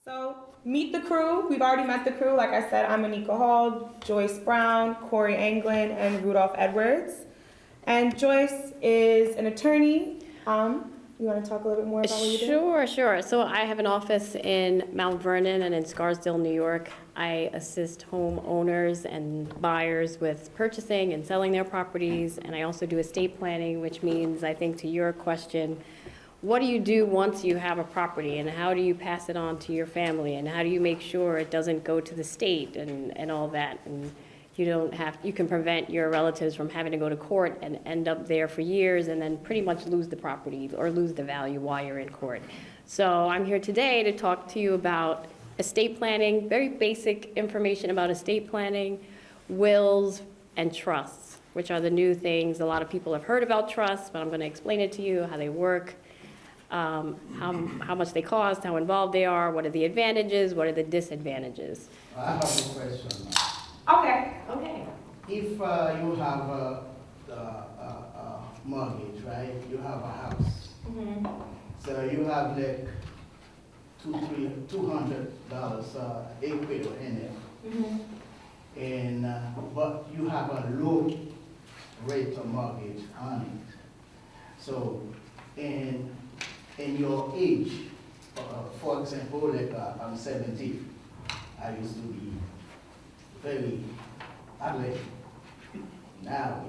So meet the crew. We've already met the crew. Like I said, I'm Anika Hall, Joyce Brown, Corey Anglin, and Rudolph Edwards. And Joyce is an attorney. You want to talk a little bit more about what you do? Sure. So I have an office in Mount Vernon and in Scarsdale, New York. I assist homeowners and buyers with purchasing and selling their properties, and I also do estate planning, which means, I think, to your question, what do you do once you have a property, and how do you pass it on to your family, and how do you make sure it doesn't go to the state and all that? And you can prevent your relatives from having to go to court and end up there for years and then pretty much lose the property or lose the value while you're in court. So I'm here today to talk to you about estate planning, very basic information about estate planning, wills, and trusts, which are the new things. A lot of people have heard about trusts, but I'm going to explain it to you, how they work, how much they cost, how involved they are, what are the advantages, what are the disadvantages. I have a question. Okay. If you have a mortgage, right? You have a house. Mm-hmm. So you have like $200 equity in it. Mm-hmm. And but you have a low rate of mortgage on it. So in your age, for example, like I'm 70, I used to be very athletic. Now,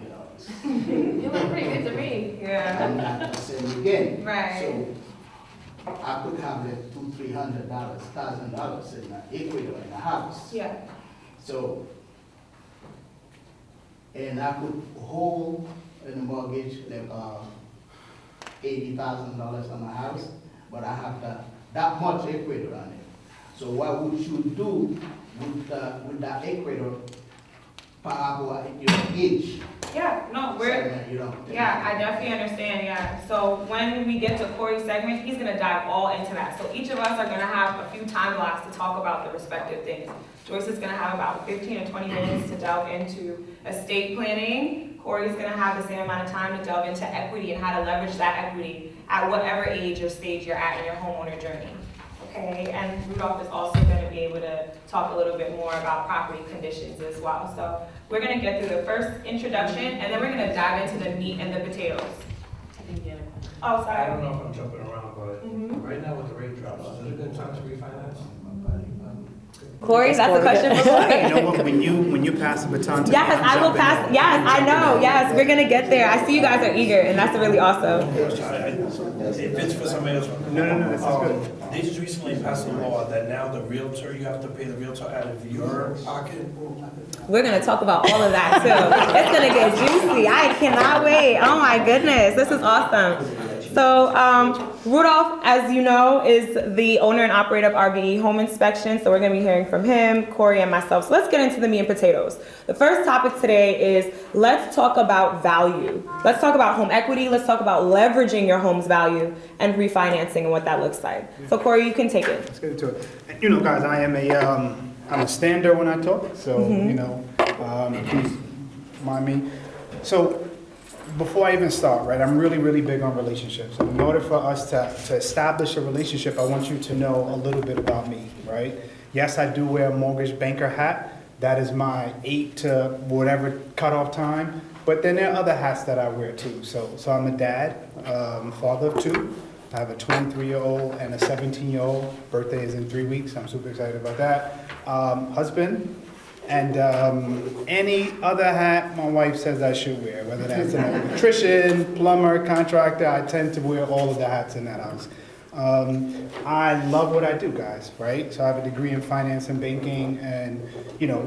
You look pretty good to me. Yeah. I'm not the same again. Right. So I could have like $200,000, $300,000 in an equity in a house. Yeah. So, and I could hold in the mortgage like $80,000 on a house, but I have that much equity on it. So what would you do with that equity per hour at your age? Yeah. No, I definitely understand. Yeah. So when we get to Corey's segment, he's gonna dive all into that. So each of us are gonna have a few time blocks to talk about the respective things. Joyce is gonna have about 15 or 20 minutes to delve into estate planning. Corey's gonna have the same amount of time to delve into equity and how to leverage that equity at whatever age or stage you're at in your homeowner journey. Okay, and Rudolph is also going to be able to talk a little bit more about property conditions as well. So we're going to get through the first introduction, and then we're going to dive into the meat and the potatoes. Oh, sorry. I don't know if I'm jumping around, but right now with the rate drops, is it a good time to refinance? Corey, that's a question for Corey. You know what, when you pass the baton to me, Yes, I will pass. Yes, I know. Yes, we're going to get there. I see you guys are eager, and that's really awesome. If it's for somebody else. No, this is good. They just recently passed a law that now the realtor, you have to pay the realtor out of your pocket. We're going to talk about all of that, too. It's going to get juicy. I cannot wait. Oh, my goodness. This is awesome. So, Rudolph, as you know, is the owner and operator of RVE Home Inspection. So we're going to be hearing from him, Corey, and myself. So let's get into the meat and potatoes. The first topic today is let's talk about value. Let's talk about home equity. Let's talk about leveraging your home's value and refinancing and what that looks like. So Corey, you can take it. Let's get into it. You know, guys, I'm a stander when I talk, so please mind me. So before I even start, right, I'm really big on relationships. In order for us to establish a relationship, I want you to know a little bit about me, right? Yes, I do wear a mortgage banker hat. That is my 8 to whatever cutoff time. But then there are other hats that I wear too. So I'm a dad, father of 2. I have a 23-year-old and a 17-year-old. Birthday is in 3 weeks. I'm super excited about that. Husband. And any other hat my wife says I should wear, whether that's an electrician, plumber, contractor, I tend to wear all of the hats in that house. I love what I do, guys, right? So I have a degree in finance and banking, and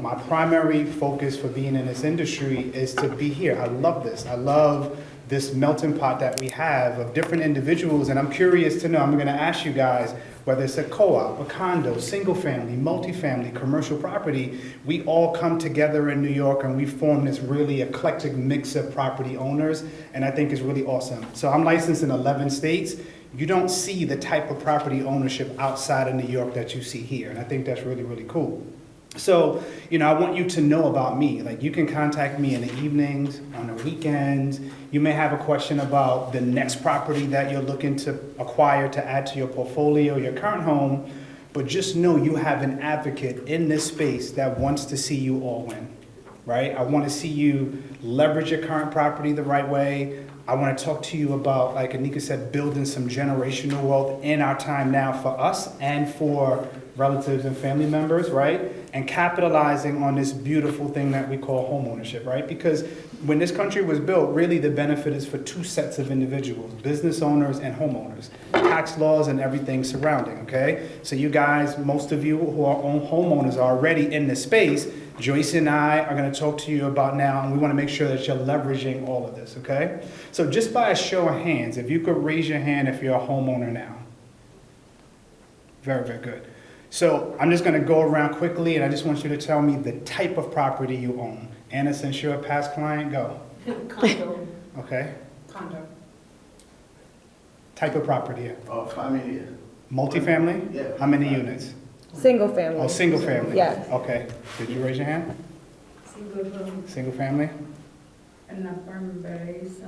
my primary focus for being in this industry is to be here. I love this. I love this melting pot that we have of different individuals, and I'm curious to know, I'm going to ask you guys, whether it's a co-op, a condo, single family, multifamily, commercial property, we all come together in New York and we form this really eclectic mix of property owners, and I think it's really awesome. So I'm licensed in 11 states. You don't see the type of property ownership outside of New York that you see here, and I think that's really cool. So, I want you to know about me. Like, you can contact me in the evenings, on the weekends. You may have a question about the next property that you're looking to acquire to add to your portfolio, your current home. But just know you have an advocate in this space that wants to see you all win, right? I want to see you leverage your current property the right way. I want to talk to you about, like Anika said, building some generational wealth in our time now for us and for relatives and family members, right? And capitalizing on this beautiful thing that we call homeownership, right? Because when this country was built, really the benefit is for two sets of individuals, business owners and homeowners, tax laws and everything surrounding, okay? So you guys, most of you who are own homeowners are already in this space. Joyce and I are going to talk to you about now, and we want to make sure that you're leveraging all of this, okay? So just by a show of hands, if you could raise your hand if you're a homeowner now. Very, very good. So I'm just going to go around quickly, and I just want you to tell me the type of property you own. Anna, since you're a past client, go. Condo. Okay. Condo. Type of property. Family. Multifamily? Yeah. How many units? Single family. Oh, single family? Yes. Okay. Did you raise your hand? Single room, Single family? an apartment, but it's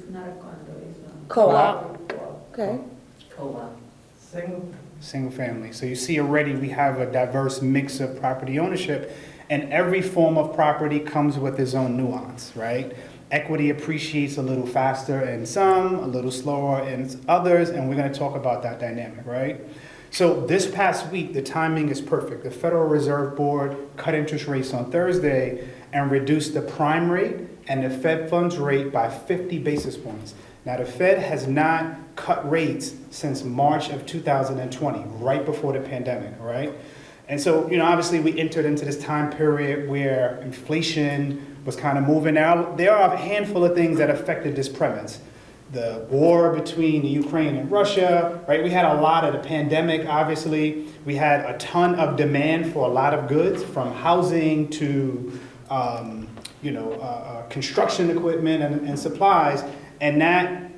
not a condo, it's a. Co-op. Okay. Co-op. Single family. So you see already we have a diverse mix of property ownership, and every form of property comes with its own nuance, right? Equity appreciates a little faster in some, a little slower in others, and we're going to talk about that dynamic, right? So this past week, the timing is perfect. The Federal Reserve Board cut interest rates on Thursday and reduced the prime rate and the Fed funds rate by 50 basis points. Now, the Fed has not cut rates since March of 2020, right before the pandemic, all right? And so, obviously we entered into this time period where inflation was kind of moving out. There are a handful of things that affected this premise. The war between Ukraine and Russia, right? We had a lot of the pandemic, obviously. We had a ton of demand for a lot of goods, from housing to, construction equipment and supplies. And that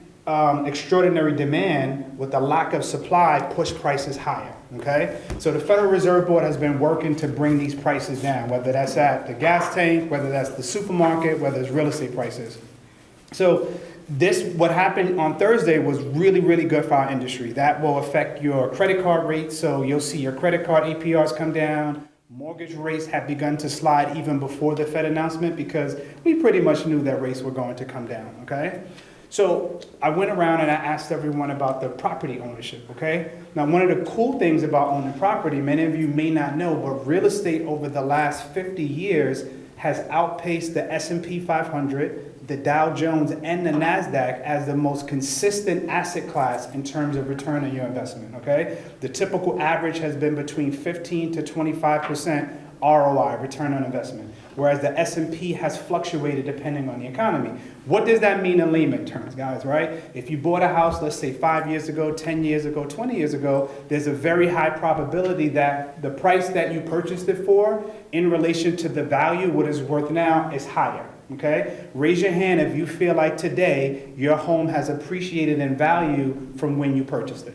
extraordinary demand with the lack of supply pushed prices higher, okay? So the Federal Reserve Board has been working to bring these prices down, whether that's at the gas tank, whether that's the supermarket, whether it's real estate prices. So what happened on Thursday was really, really good for our industry. That will affect your credit card rates, so you'll see your credit card APRs come down. Mortgage rates have begun to slide even before the Fed announcement because we pretty much knew that rates were going to come down, okay? So I went around and I asked everyone about their property ownership, okay? Now, one of the cool things about owning property, many of you may not know, but real estate over the last 50 years has outpaced the S&P 500, the Dow Jones, and the NASDAQ as the most consistent asset class in terms of return on your investment, okay? The typical average has been between 15 to 25% ROI, return on investment, whereas the S&P has fluctuated depending on the economy. What does that mean in layman terms, guys, right? If you bought a house, let's say 5 years ago, 10 years ago, 20 years ago, there's a very high probability that the price that you purchased it for in relation to the value, what it's worth now, is higher, okay? Raise your hand if you feel like today your home has appreciated in value from when you purchased it.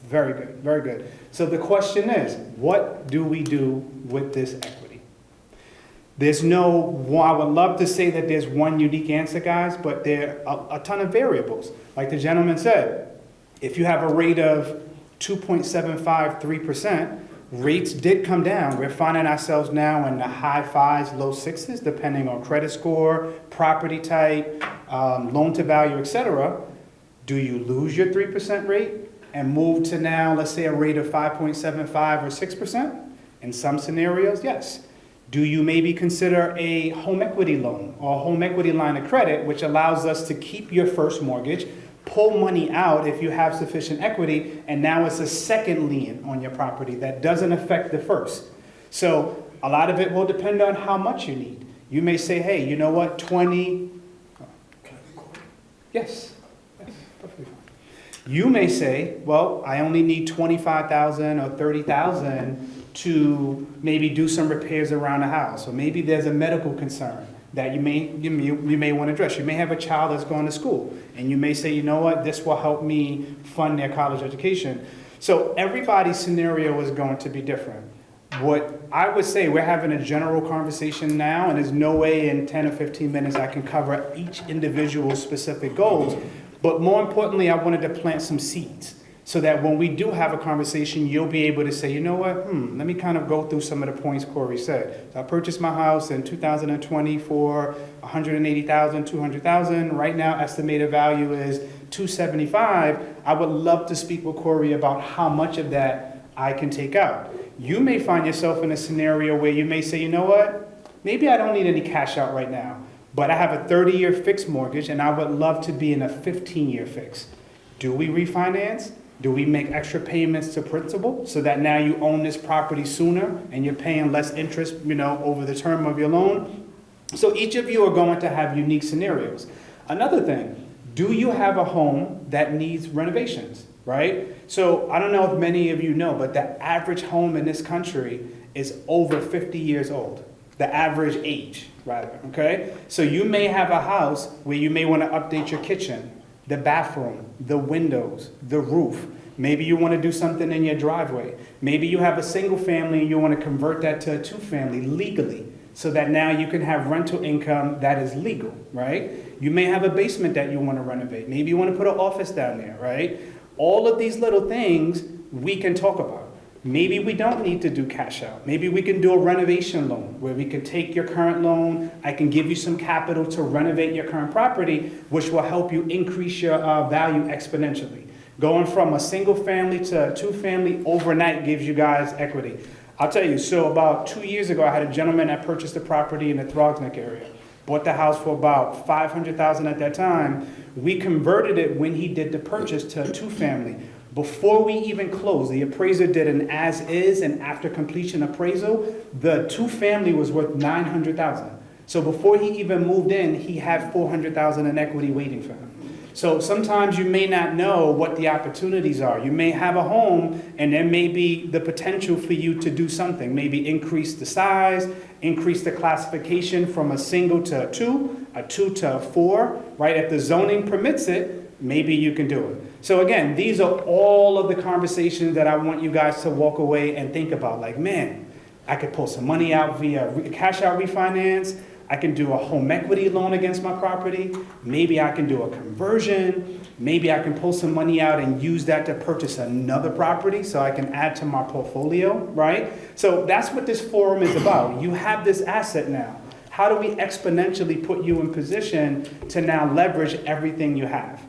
Very good, very good. So the question is, what do we do with this equity? There's I would love to say that there's one unique answer, guys, but there are a ton of variables. Like the gentleman said, if you have a rate of 2.753%, rates did come down. We're finding ourselves now in the high fives, low sixes, depending on credit score, property type, loan to value, etc. Do you lose your 3% rate and move to now, let's say, a rate of 5.75 or 6%? In some scenarios, yes. Do you maybe consider a home equity loan or a home equity line of credit, which allows us to keep your first mortgage, pull money out if you have sufficient equity, and now it's a second lien on your property that doesn't affect the first? So a lot of it will depend on how much you need. You may say, hey, you know what, 20, yes, perfectly fine. You may say, well, I only need 25,000 or 30,000 to maybe do some repairs around the house, or maybe there's a medical concern that you may want to address. You may have a child that's going to school, and you may say, you know what, this will help me fund their college education. So everybody's scenario is going to be different. What I would say, we're having a general conversation now, and there's no way in 10 or 15 minutes I can cover each individual specific goals. But more importantly, I wanted to plant some seeds. so that when we do have a conversation, you'll be able to say, you know what, let me kind of go through some of the points Corey said. So I purchased my house in 2020 for $180,000, $200,000. Right now, estimated value is $275,000. I would love to speak with Corey about how much of that I can take out. You may find yourself in a scenario where you may say, you know what, maybe I don't need any cash out right now, but I have a 30-year fixed mortgage and I would love to be in a 15-year fix. Do we refinance? Do we make extra payments to principal so that now you own this property sooner and you're paying less interest, over the term of your loan? So each of you are going to have unique scenarios. Another thing, do you have a home that needs renovations, right? So I don't know if many of you know, but the average home in this country is over 50 years old. The average age, rather, okay? So you may have a house where you may want to update your kitchen, the bathroom, the windows, the roof. Maybe you want to do something in your driveway. Maybe you have a single family and you want to convert that to a two-family legally so that now you can have rental income that is legal, right? You may have a basement that you want to renovate. Maybe you want to put an office down there, right? All of these little things we can talk about. Maybe we don't need to do cash out. Maybe we can do a renovation loan where we can take your current loan, I can give you some capital to renovate your current property, which will help you increase your value exponentially. Going from a single family to a two family overnight gives you guys equity. I'll tell you, so about 2 years ago, I had a gentleman that purchased a property in the Throgneck area. Bought the house for about $500,000 at that time. We converted it when he did the purchase to a two family. Before we even closed, the appraiser did an as-is and after completion appraisal. The two-family was worth $900,000. So before he even moved in, he had $400,000 in equity waiting for him. So sometimes you may not know what the opportunities are. You may have a home and there may be the potential for you to do something, maybe increase the size, increase the classification from a single to a two to a four, right? If the zoning permits it, maybe you can do it. So again, these are all of the conversations that I want you guys to walk away and think about. Like, man, I could pull some money out via cash out refinance. I can do a home equity loan against my property. Maybe I can do a conversion. Maybe I can pull some money out and use that to purchase another property so I can add to my portfolio, right? So that's what this forum is about. You have this asset now. How do we exponentially put you in position to now leverage everything you have?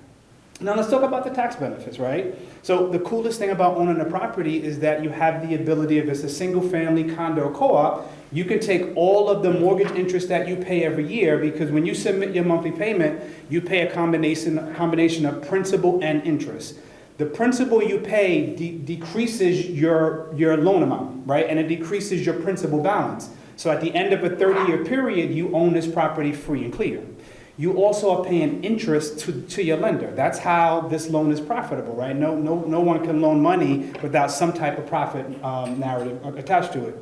Now let's talk about the tax benefits, right? So the coolest thing about owning a property is that you have the ability, if it's a single family condo or co-op, you can take all of the mortgage interest that you pay every year, because when you submit your monthly payment, you pay a combination of principal and interest. The principal you pay decreases your loan amount, right? And it decreases your principal balance. So at the end of a 30-year period, you own this property free and clear. You also are paying interest to your lender. That's how this loan is profitable, right? No one can loan money without some type of profit narrative attached to it.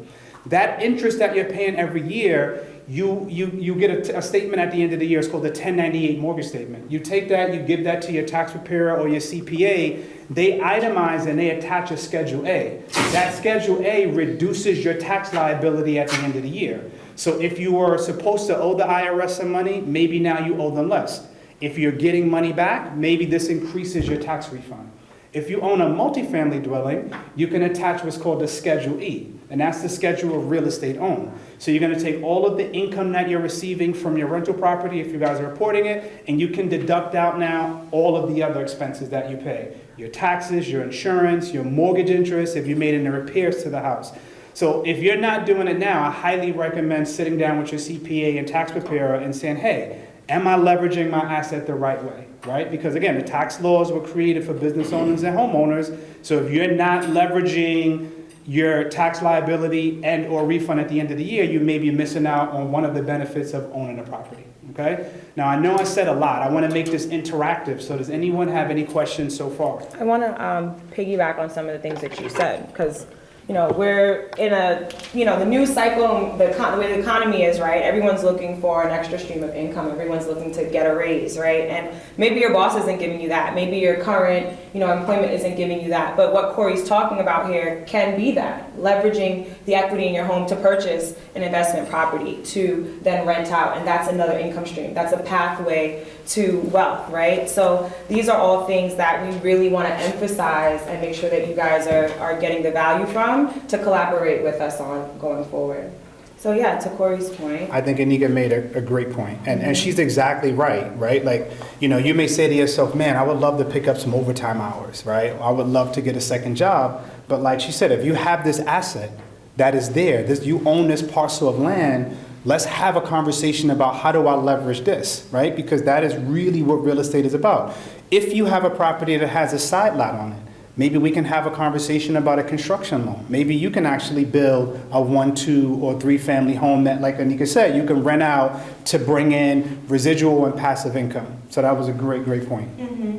That interest that you're paying every year, you get a statement at the end of the year. It's called the 1098 mortgage statement. You take that, you give that to your tax preparer or your CPA. They itemize and they attach a Schedule A. That Schedule A reduces your tax liability at the end of the year. So if you were supposed to owe the IRS some money, maybe now you owe them less. If you're getting money back, maybe this increases your tax refund. If you own a multifamily dwelling, you can attach what's called the Schedule E, and that's the schedule of real estate owned. So you're going to take all of the income that you're receiving from your rental property, if you guys are reporting it, and you can deduct out now all of the other expenses that you pay. Your taxes, your insurance, your mortgage interest, if you made any repairs to the house. So if you're not doing it now, I highly recommend sitting down with your CPA and tax preparer and saying, hey, am I leveraging my asset the right way, right? Because again, the tax laws were created for business owners and homeowners. So if you're not leveraging your tax liability and or refund at the end of the year, you may be missing out on one of the benefits of owning a property, okay? Now, I know I said a lot. I want to make this interactive. So does anyone have any questions so far? I want to piggyback on some of the things that you said, because we're in a, the news cycle, the way the economy is, right? Everyone's looking for an extra stream of income. Everyone's looking to get a raise, right? And maybe your boss isn't giving you that. Maybe your current, employment isn't giving you that. But what Corey's talking about here can be that, leveraging the equity in your home to purchase an investment property to then rent out. And that's another income stream. That's a pathway to wealth, right? So these are all things that we really want to emphasize and make sure that you guys are getting the value from to collaborate with us on going forward. So yeah, to Corey's point. I think Anika made a great point, and she's exactly right? Like, you may say to yourself, man, I would love to pick up some overtime hours, right? I would love to get a second job, but like she said, if you have this asset that is there, you own this parcel of land, let's have a conversation about how do I leverage this, right? Because that is really what real estate is about. If you have a property that has a side lot on it, maybe we can have a conversation about a construction loan. Maybe you can actually build a 1, 2, or 3 family home that, like Anika said, you can rent out to bring in residual and passive income. So that was a great point.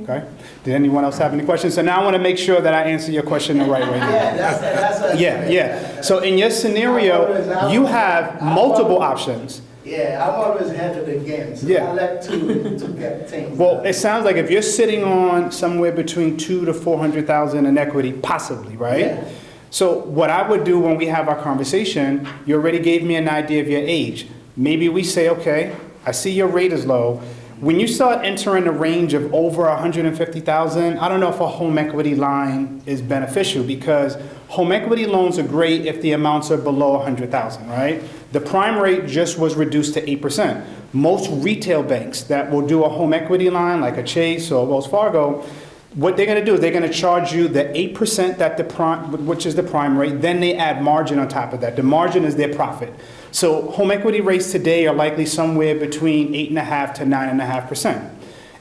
Okay? Did anyone else have any questions? So now I want to make sure that I answer your question the right way. Yeah. So in your scenario, you have multiple options. Yeah, I'm always ahead of the game, so Yeah. I like to get things Well, done. it sounds like if you're sitting on somewhere between 200,000 to 400,000 in equity, possibly, right? Yeah. So what I would do when we have our conversation, you already gave me an idea of your age. Maybe we say, okay, I see your rate is low. When you start entering the range of over 150,000, I don't know if a home equity line is beneficial, because home equity loans are great if the amounts are below 100,000, right? The prime rate just was reduced to 8%. Most retail banks that will do a home equity line, like a Chase or Wells Fargo, what they're going to do is they're going to charge you the 8% that the prime, which is the prime rate, then they add margin on top of that. The margin is their profit. So home equity rates today are likely somewhere between 8.5% to 9.5%.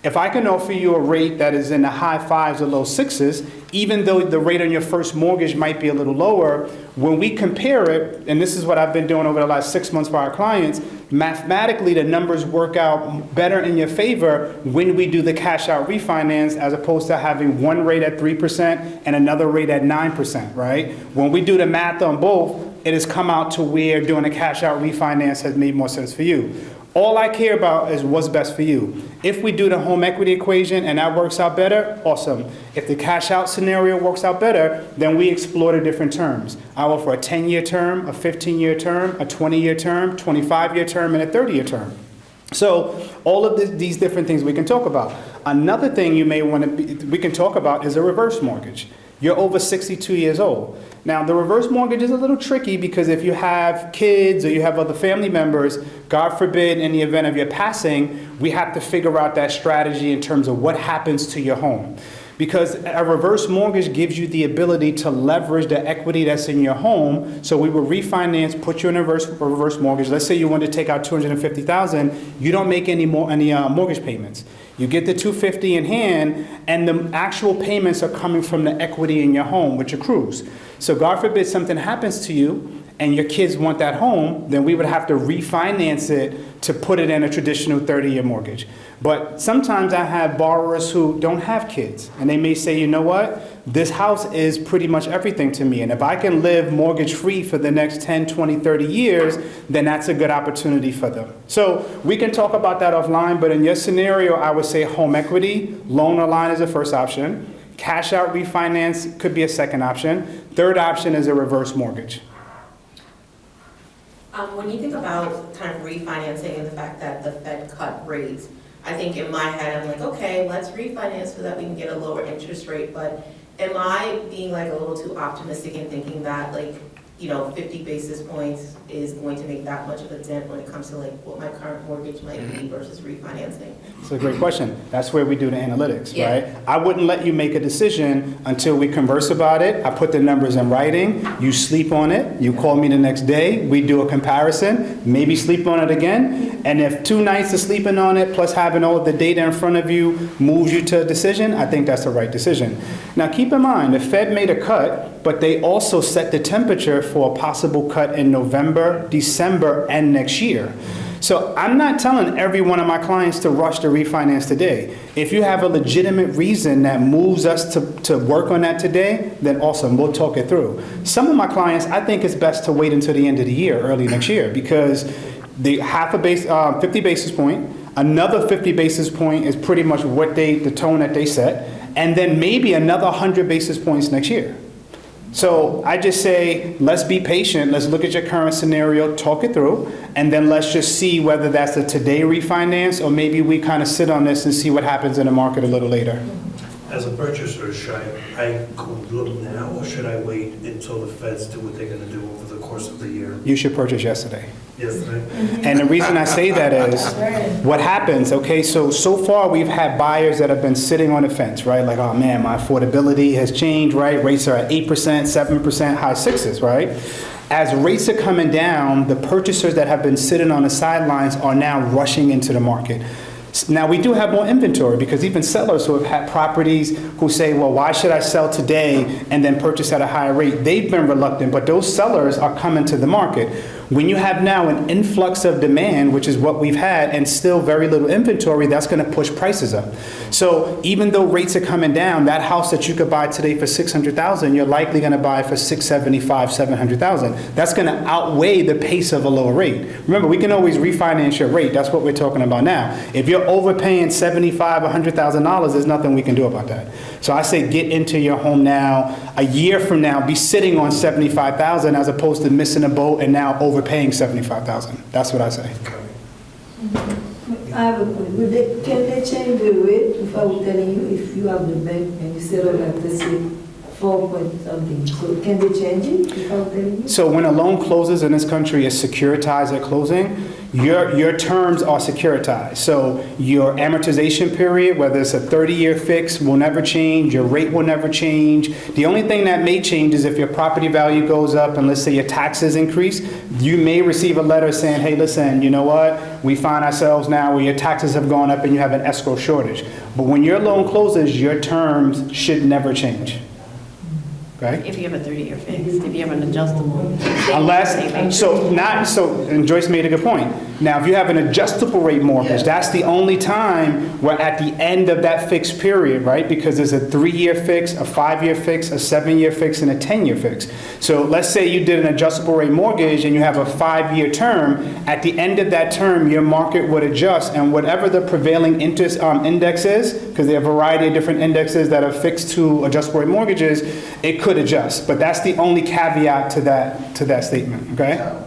If I can offer you a rate that is in the high 5s or low 6s, even though the rate on your first mortgage might be a little lower, when we compare it, and this is what I've been doing over the last 6 months for our clients, mathematically the numbers work out better in your favor when we do the cash out refinance, as opposed to having one rate at 3% and another rate at 9%, right? When we do the math on both, it has come out to where doing a cash out refinance has made more sense for you. All I care about is what's best for you. If we do the home equity equation and that works out better, awesome. If the cash out scenario works out better, then we explore the different terms. I offer a 10-year term, a 15-year term, a 20-year term, 25-year term, and a 30-year term. So all of these different things we can talk about. Another thing you may want to we can talk about is a reverse mortgage. You're over 62 years old. Now, the reverse mortgage is a little tricky, because if you have kids or you have other family members, God forbid, in the event of your passing, we have to figure out that strategy in terms of what happens to your home. Because a reverse mortgage gives you the ability to leverage the equity that's in your home. So we will refinance, put you in a reverse mortgage. Let's say you want to take out $250,000, you don't make any mortgage payments. You get the $250 in hand, and the actual payments are coming from the equity in your home, which accrues. So God forbid something happens to you and your kids want that home, then we would have to refinance it to put it in a traditional 30-year mortgage. But sometimes I have borrowers who don't have kids, and they may say, you know what, this house is pretty much everything to me, and if I can live mortgage-free for the next 10, 20, 30 years, then that's a good opportunity for them. So we can talk about that offline, but in your scenario, I would say home equity, loan or line is the first option. Cash out refinance could be a second option. Third option is a reverse mortgage. When you think about kind of refinancing and the fact that the Fed cut rates, I think in my head, I'm like, okay, let's refinance so that we can get a lower interest rate. But am I being like a little too optimistic in thinking that 50 basis points is going to make that much of a dent when it comes to what my current mortgage might be versus refinancing? It's a great question. That's where we do the analytics, Yeah. right? I wouldn't let you make a decision until we converse about it. I put the numbers in writing. You sleep on it. You call me the next day. We do a comparison. Maybe sleep on it again. And if 2 nights of sleeping on it plus having all of the data in front of you moves you to a decision, I think that's the right decision. Now keep in mind, the Fed made a cut, but they also set the temperature for a possible cut in November, December, and next year. So I'm not telling every one of my clients to rush to refinance today. If you have a legitimate reason that moves us to work on that today, then awesome, we'll talk it through. Some of my clients, I think it's best to wait until the end of the year, early next year, because the 50 basis point, another 50 basis point is pretty much the tone that they set, and then maybe another 100 basis points next year. So I just say, let's be patient, let's look at your current scenario, talk it through, and then let's just see whether that's a today refinance, or maybe we kind of sit on this and see what happens in the market a little later. As a purchaser, should I go look now, or should I wait until the feds do what they're gonna do over the course of the year? You should purchase yesterday. Yesterday? And the reason I say that is, what happens, okay, so far we've had buyers that have been sitting on the fence, right? Like, oh man, my affordability has changed, right? Rates are at 8%, 7%, high sixes, right? As rates are coming down, the purchasers that have been sitting on the sidelines are now rushing into the market. Now, we do have more inventory, because even sellers who have had properties who say, well, why should I sell today and then purchase at a higher rate? They've been reluctant, but those sellers are coming to the market. When you have now an influx of demand, which is what we've had, and still very little inventory, that's going to push prices up. So even though rates are coming down, that house that you could buy today for $600,000, you're likely going to buy for $675,000, $700,000. That's going to outweigh the pace of a lower rate. Remember, we can always refinance your rate. That's what we're talking about now. If you're overpaying $75,000 or $100,000, there's nothing we can do about that. So I say get into your home now. A year from now, be sitting on $75,000 as opposed to missing a boat and now overpaying $75,000. That's what I say. I have a question. Can they change the rate if I was telling you if you have the bank and you sell it at, let's say, 4 point something? So can they change it if I was telling you? So when a loan closes in this country, it's securitized at closing. Your terms are securitized. So your amortization period, whether it's a 30-year fix, will never change. Your rate will never change. The only thing that may change is if your property value goes up and let's say your taxes increase, you may receive a letter saying, hey, listen, you know what? We find ourselves now where your taxes have gone up and you have an escrow shortage. But when your loan closes, your terms should never change. Okay? If you have a 30-year fix, if you have an adjustable. And Joyce made a good point. Now, if you have an adjustable rate mortgage, that's the only time we're at the end of that fixed period, right? Because there's a 3-year fix, a 5-year fix, a 7-year fix, and a 10-year fix. So let's say you did an adjustable rate mortgage and you have a 5-year term. At the end of that term, your market would adjust, and whatever the prevailing interest index is, because there are a variety of different indexes that are fixed to adjustable rate mortgages, it could adjust. But that's the only caveat to that statement, okay?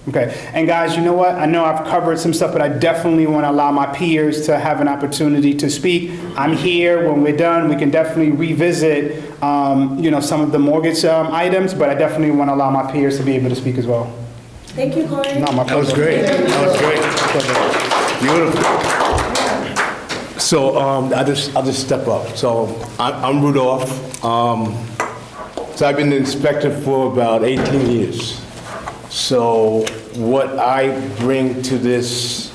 Okay, and guys, you know what? I know I've covered some stuff, but I definitely want to allow my peers to have an opportunity to speak. I'm here. When we're done, we can definitely revisit, some of the mortgage items, but I definitely want to allow my peers to be able to speak as well. Thank you, Corey. No, my That was pleasure. great. That was great. Beautiful. So I'll just step up. So I'm Rudolph. So I've been an inspector for about 18 years. So what I bring to this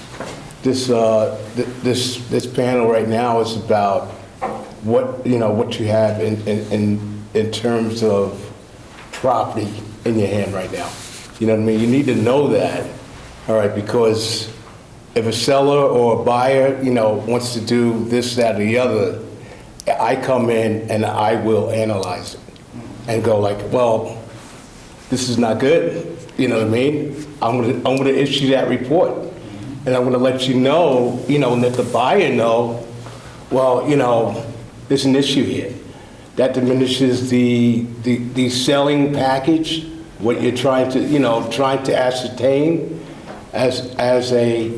panel right now is about what you have in terms of property in your hand right now. You know what I mean? You need to know that, all right, because if a seller or a buyer, wants to do this, that, or the other, I come in and I will analyze it and go like, well, this is not good. You know what I mean? I'm gonna issue that report, and I'm gonna let you know, and let the buyer know, well, there's an issue here. That diminishes the selling package, what you're trying to ascertain as a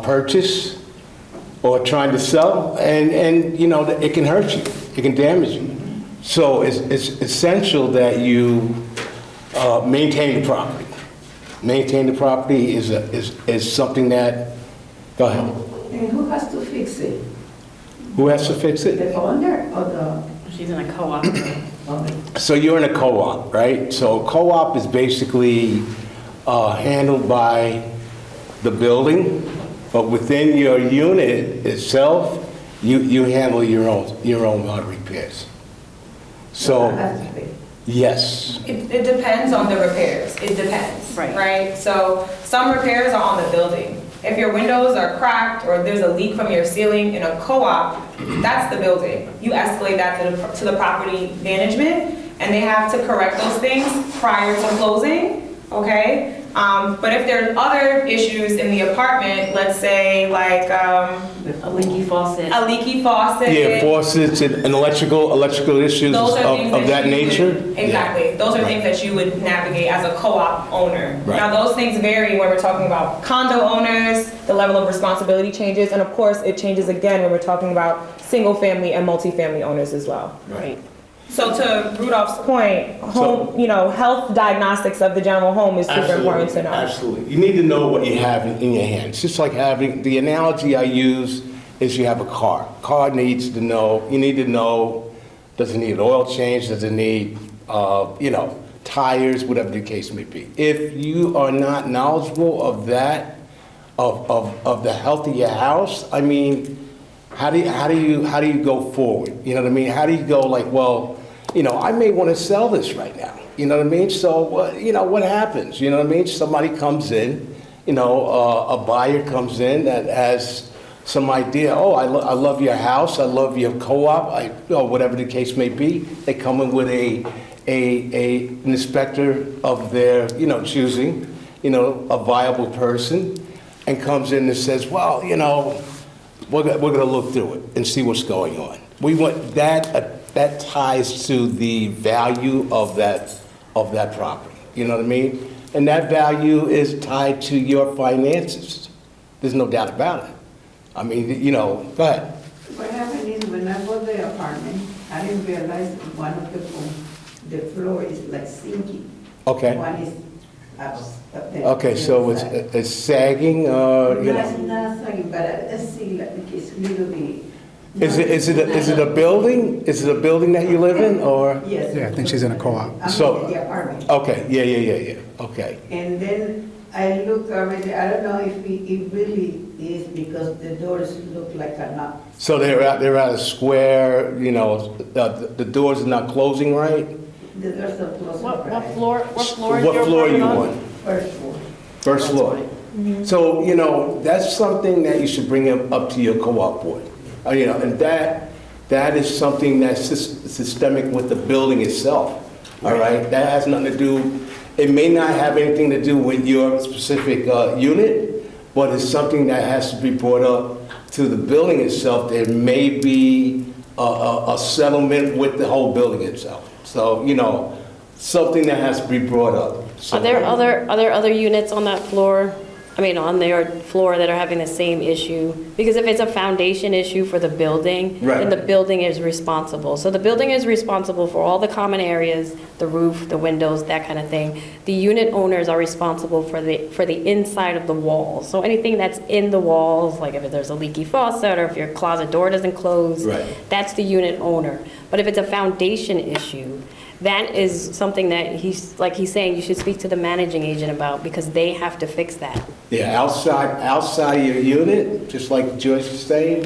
purchase or trying to sell, and it can hurt you, it can damage you. So it's essential that you maintain the property. Maintain the property is something that, go ahead. And who has to fix it? Who has to fix it? The owner or the? She's in a co-op. So you're in a co-op, right? So a co-op is basically handled by the building, but within your unit itself, you handle your own repairs. So, Yes. It depends on the repairs, it depends, Right. right? So some repairs are on the building. If your windows are cracked or there's a leak from your ceiling in a co-op, that's the building. You escalate that to the property management, and they have to correct those things prior to closing, okay? But if there's other issues in the apartment, let's say like, A leaky faucet. a leaky faucet. Yeah, faucets and electrical issues Those are things of that you nature? would- Exactly, those are Right. things that you would navigate as a co-op owner. Right. Now, those things vary when we're talking about condo owners, the level of responsibility changes, and of course, it changes again when we're talking about single-family and multifamily owners as well. Right. So to Rudolph's point, home, health diagnostics of the general home is super important to know. Absolutely. You need to know what you have in your hands. Just like having, the analogy I use is you have a car. Car needs to know, you need to know, does it need an oil change? Does it need, tires, whatever the case may be. If you are not knowledgeable of that, of the health of your house, I mean, how do you go forward? You know what I mean? How do you go like, well, I may want to sell this right now. You know what I mean? So, what happens? You know what I mean? Somebody comes in, a buyer comes in that has some idea, oh, I love your house, I love your co-op, whatever the case may be. They come in with an inspector of their, choosing, a viable person, and comes in and says, well, we're going to look through it and see what's going on. We want that ties to the value of that property. You know what I mean? And that value is tied to your finances. There's no doubt about it. I mean, go ahead. What happened is when I bought the apartment, I didn't realize one of the floor is like sinking. Okay. One is up there. Okay, so it's sagging, No, it's not sagging, but I see like it's little bit. Is it a building? Is it a building that you live in, or? Yes. Yeah, I think she's in a co-op. I'm So- in the apartment. Okay, yeah, okay. And then I look already, I don't know if it really is because the doors look like a knot. So they're at a square, the doors are not closing right? The doors are closed. What right. floor is your What floor are you apartment on? First floor. First floor. So, that's something that you should bring up to your co-op board. And that is something that's systemic with the building itself, all right? That has nothing to do, it may not have anything to do with your specific unit, but it's something that has to be brought up to the building itself. There may be a settlement with the whole building itself. So, something that has to be brought up. So- Are there other units on that floor? On their floor that are having the same issue? Because if it's a foundation issue for the building, Right. then the building is responsible. So the building is responsible for all the common areas, the roof, the windows, that kind of thing. The unit owners are responsible for the inside of the walls. So anything that's in the walls, like if there's a leaky faucet or if your closet door doesn't close, Right. that's the unit owner. But if it's a foundation issue, that is something that he's saying you should speak to the managing agent about, because they have to fix that. Yeah, outside of your unit, just like Joyce was saying,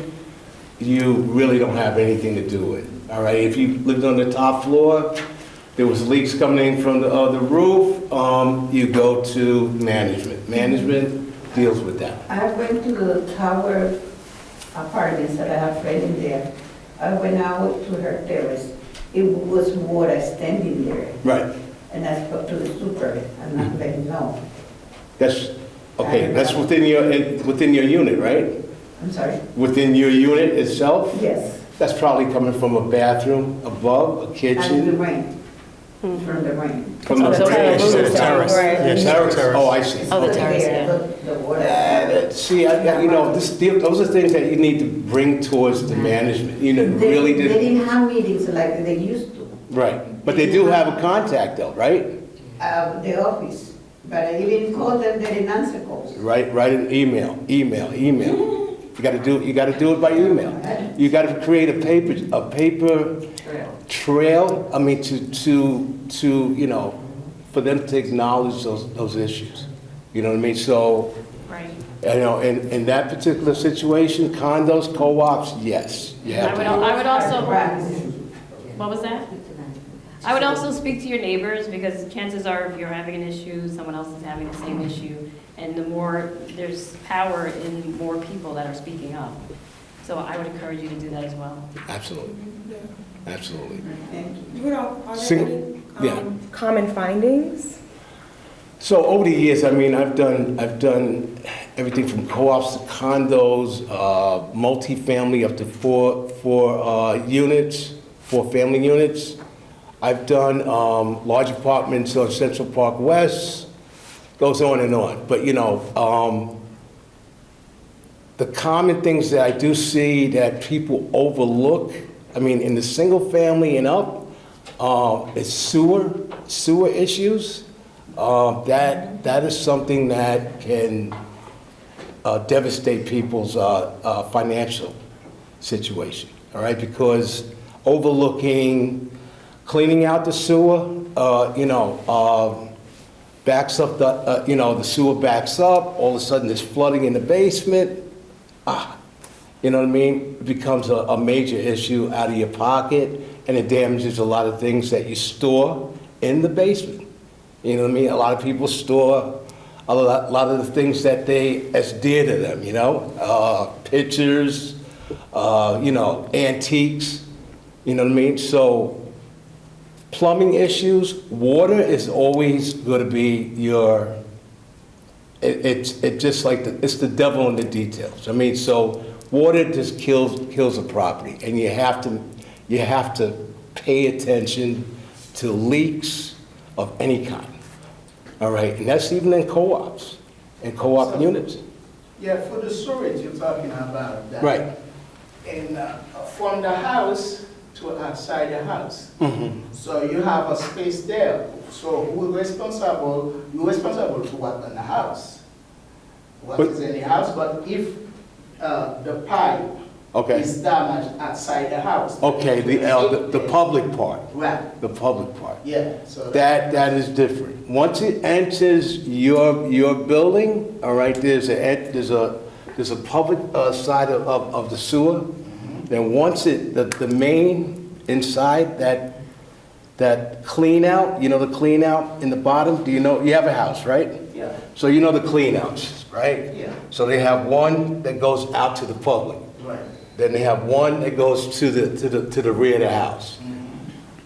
you really don't have anything to do with. All right, if you lived on the top floor, there was leaks coming in from the roof, you go to management. Management deals with that. I went to the tower apartments that I have friends in there. I went out to her terrace. It was water standing there. Right, And I spoke to the super and I let him know. that's within your unit, right? I'm sorry? Within your unit itself? Yes. That's probably coming from a bathroom above, a And the kitchen. rain, from the rain. From the So drainage the system. terrace. Right. Terrace, oh, I see. Oh, the terrace, yeah. The water. See, those are things that you need to bring towards the management, really They did, didn't have meetings like they used to, right. But they do have a contact though, right? the office. But I even called them, they didn't answer calls. Write an email. You gotta do it by email. You gotta create a paper trail, for them to acknowledge those issues. You know what I mean? So, Right. in that particular situation, condos, co-ops, yes. You have to do it. I would also, what was that? I would also speak to your neighbors, because chances are if you're having an issue, someone else is having the same issue. And the more, there's power in more people that are speaking up. So I would encourage you to do that as well. Absolutely. Absolutely. You know, are there Single- any yeah. common findings? So over the years, I mean, I've done everything from co-ops to condos, multifamily up to four units, 4 family units. I've done large apartments on Central Park West, goes on and on. But, you know, the common things that I do see that people overlook, I mean, in the single family and up, is sewer issues. That is something that can devastate people's financial situation, all right? Because overlooking, cleaning out the sewer, backs up the sewer backs up, all of a sudden there's flooding in the basement. You know what I mean? It becomes a major issue out of your pocket, and it damages a lot of things that you store in the basement. You know what I mean? A lot of people store a lot of the things that as dear to them, you know? Pictures, antiques, you know what I mean? So plumbing issues, water is always going to be it's just like it's the devil in the details. I mean, so water just kills a property, and you have to pay attention to leaks of any kind. All right, and that's even in co-ops and co-op units. Yeah, for the storage you're talking about. That. Right. And from the house to outside the house. Mm-hmm. So you have a space there. So you're responsible to what in the house. What is in the house, but if the pipe Okay. is damaged outside the house. Okay, the public part. Right, The public part. yeah, so. That is different. Once it enters your building, all right, there's a public side of the sewer. Then once the main inside, that clean out, you know the clean out in the bottom, you have a house, right? Yeah, So you know the clean outs, right? yeah, So they have one that goes out to the public. right. Then they have one that goes to the rear of the house.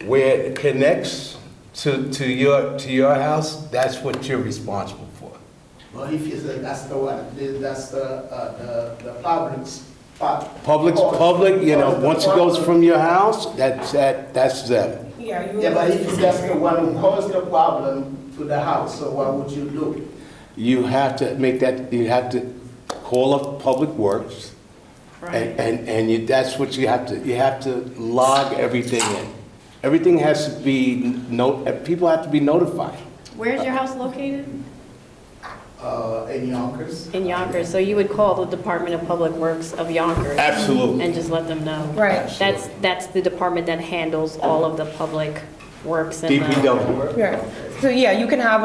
Where it connects to your house, that's what you're responsible for. Well, if you say that's the one, that's the public spot. Public, you know, once it goes from your house, that's them. Yeah, Yeah, but if that's the one who caused the problem to the house, so what would you do? You have to call up Public Works, and that's what you have to log everything in. Everything has to be, people have to be notified. Where's your house located? In Yonkers? In Yonkers, so you would call the Department of Public Works of Yonkers? Absolutely. And just let them know? Right. That's the department that handles all of the public works and DPW. Right. So yeah, you can have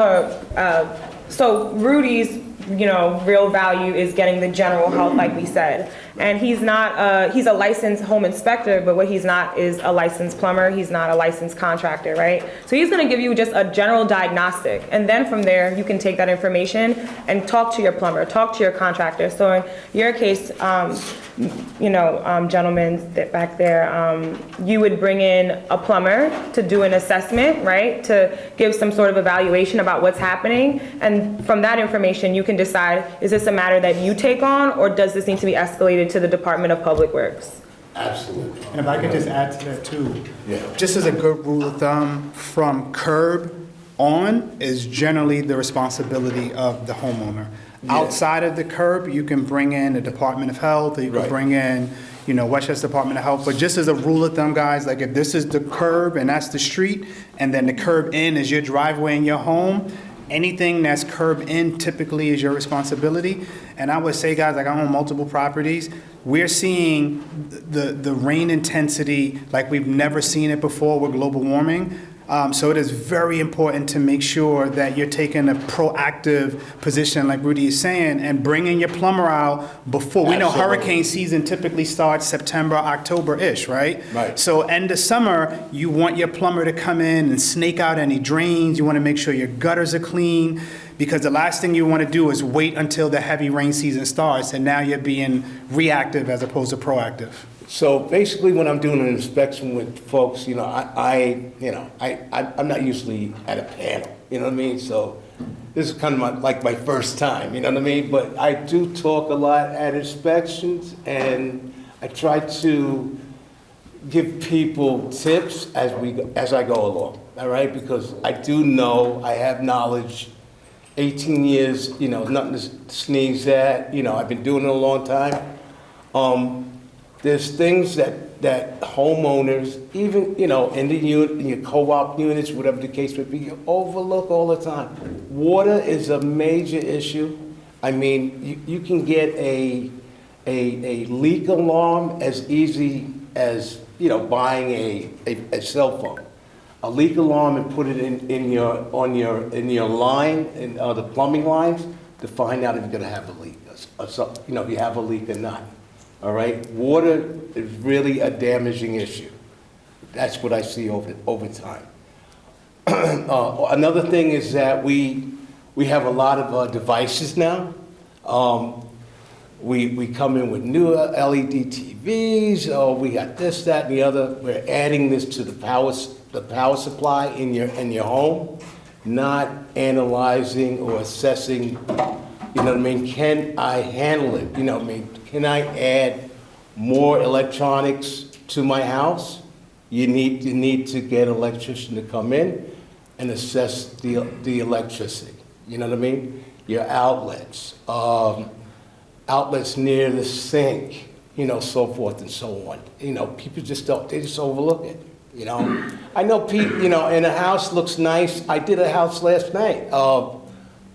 so Rudy's, real value is getting the general help, like we said. And he's a licensed home inspector, but what he's not is a licensed plumber. He's not a licensed contractor, right? So he's gonna give you just a general diagnostic. And then from there, you can take that information and talk to your plumber, talk to your contractor. So in your case, gentlemen back there, you would bring in a plumber to do an assessment, right? To give some sort of evaluation about what's happening. And from that information, you can decide, is this a matter that you take on, or does this need to be escalated to the Department of Public Works? Absolutely. And if I could just add to that too, Yeah. just as a good rule of thumb, from curb on is generally the responsibility of the homeowner. Outside of the curb, you can bring in the Department of Health, or you can Right. bring in, Westchester Department of Health. But just as a rule of thumb, guys, like if this is the curb and that's the street, and then the curb in is your driveway and your home, anything that's curb in typically is your responsibility. And I would say, guys, like I own multiple properties, we're seeing the rain intensity like we've never seen it before with global warming. So it is very important to make sure that you're taking a proactive position, like Rudy is saying, and bringing your plumber out before. We know Absolutely. hurricane season typically starts September, October-ish, right? Right. So end of summer, you want your plumber to come in and snake out any drains. You want to make sure your gutters are clean, because the last thing you want to do is wait until the heavy rain season starts, and now you're being reactive as opposed to proactive. So basically, when I'm doing an inspection with folks, I'm not usually at a panel, you know what I mean? So this is kind of my first time, you know what I mean? But I do talk a lot at inspections, and I try to give people tips as I go along, all right? Because I do know, I have knowledge, 18 years, nothing to sneeze at, I've been doing it a long time. There's things that homeowners, even, in the unit, in your co-op units, whatever the case may be, you overlook all the time. Water is a major issue. I mean, you can get a leak alarm as easy as, buying a cell phone. A leak alarm and put it in your line, in the plumbing lines, to find out if you're gonna have a leak, if you have a leak or not. All right, water is really a damaging issue. That's what I see over time. Another thing is that we have a lot of devices now. We come in with new LED TVs. Oh, we got this, that, and the other. We're adding this to the power supply in your home, not analyzing or assessing. You know what I mean? Can I handle it? You know what I mean? Can I add more electronics to my house? You need to get an electrician to come in and assess the electricity. You know what I mean? Your outlets, outlets near the sink, so forth and so on. People just overlook it. I know people, and a house looks nice. I did a house last night.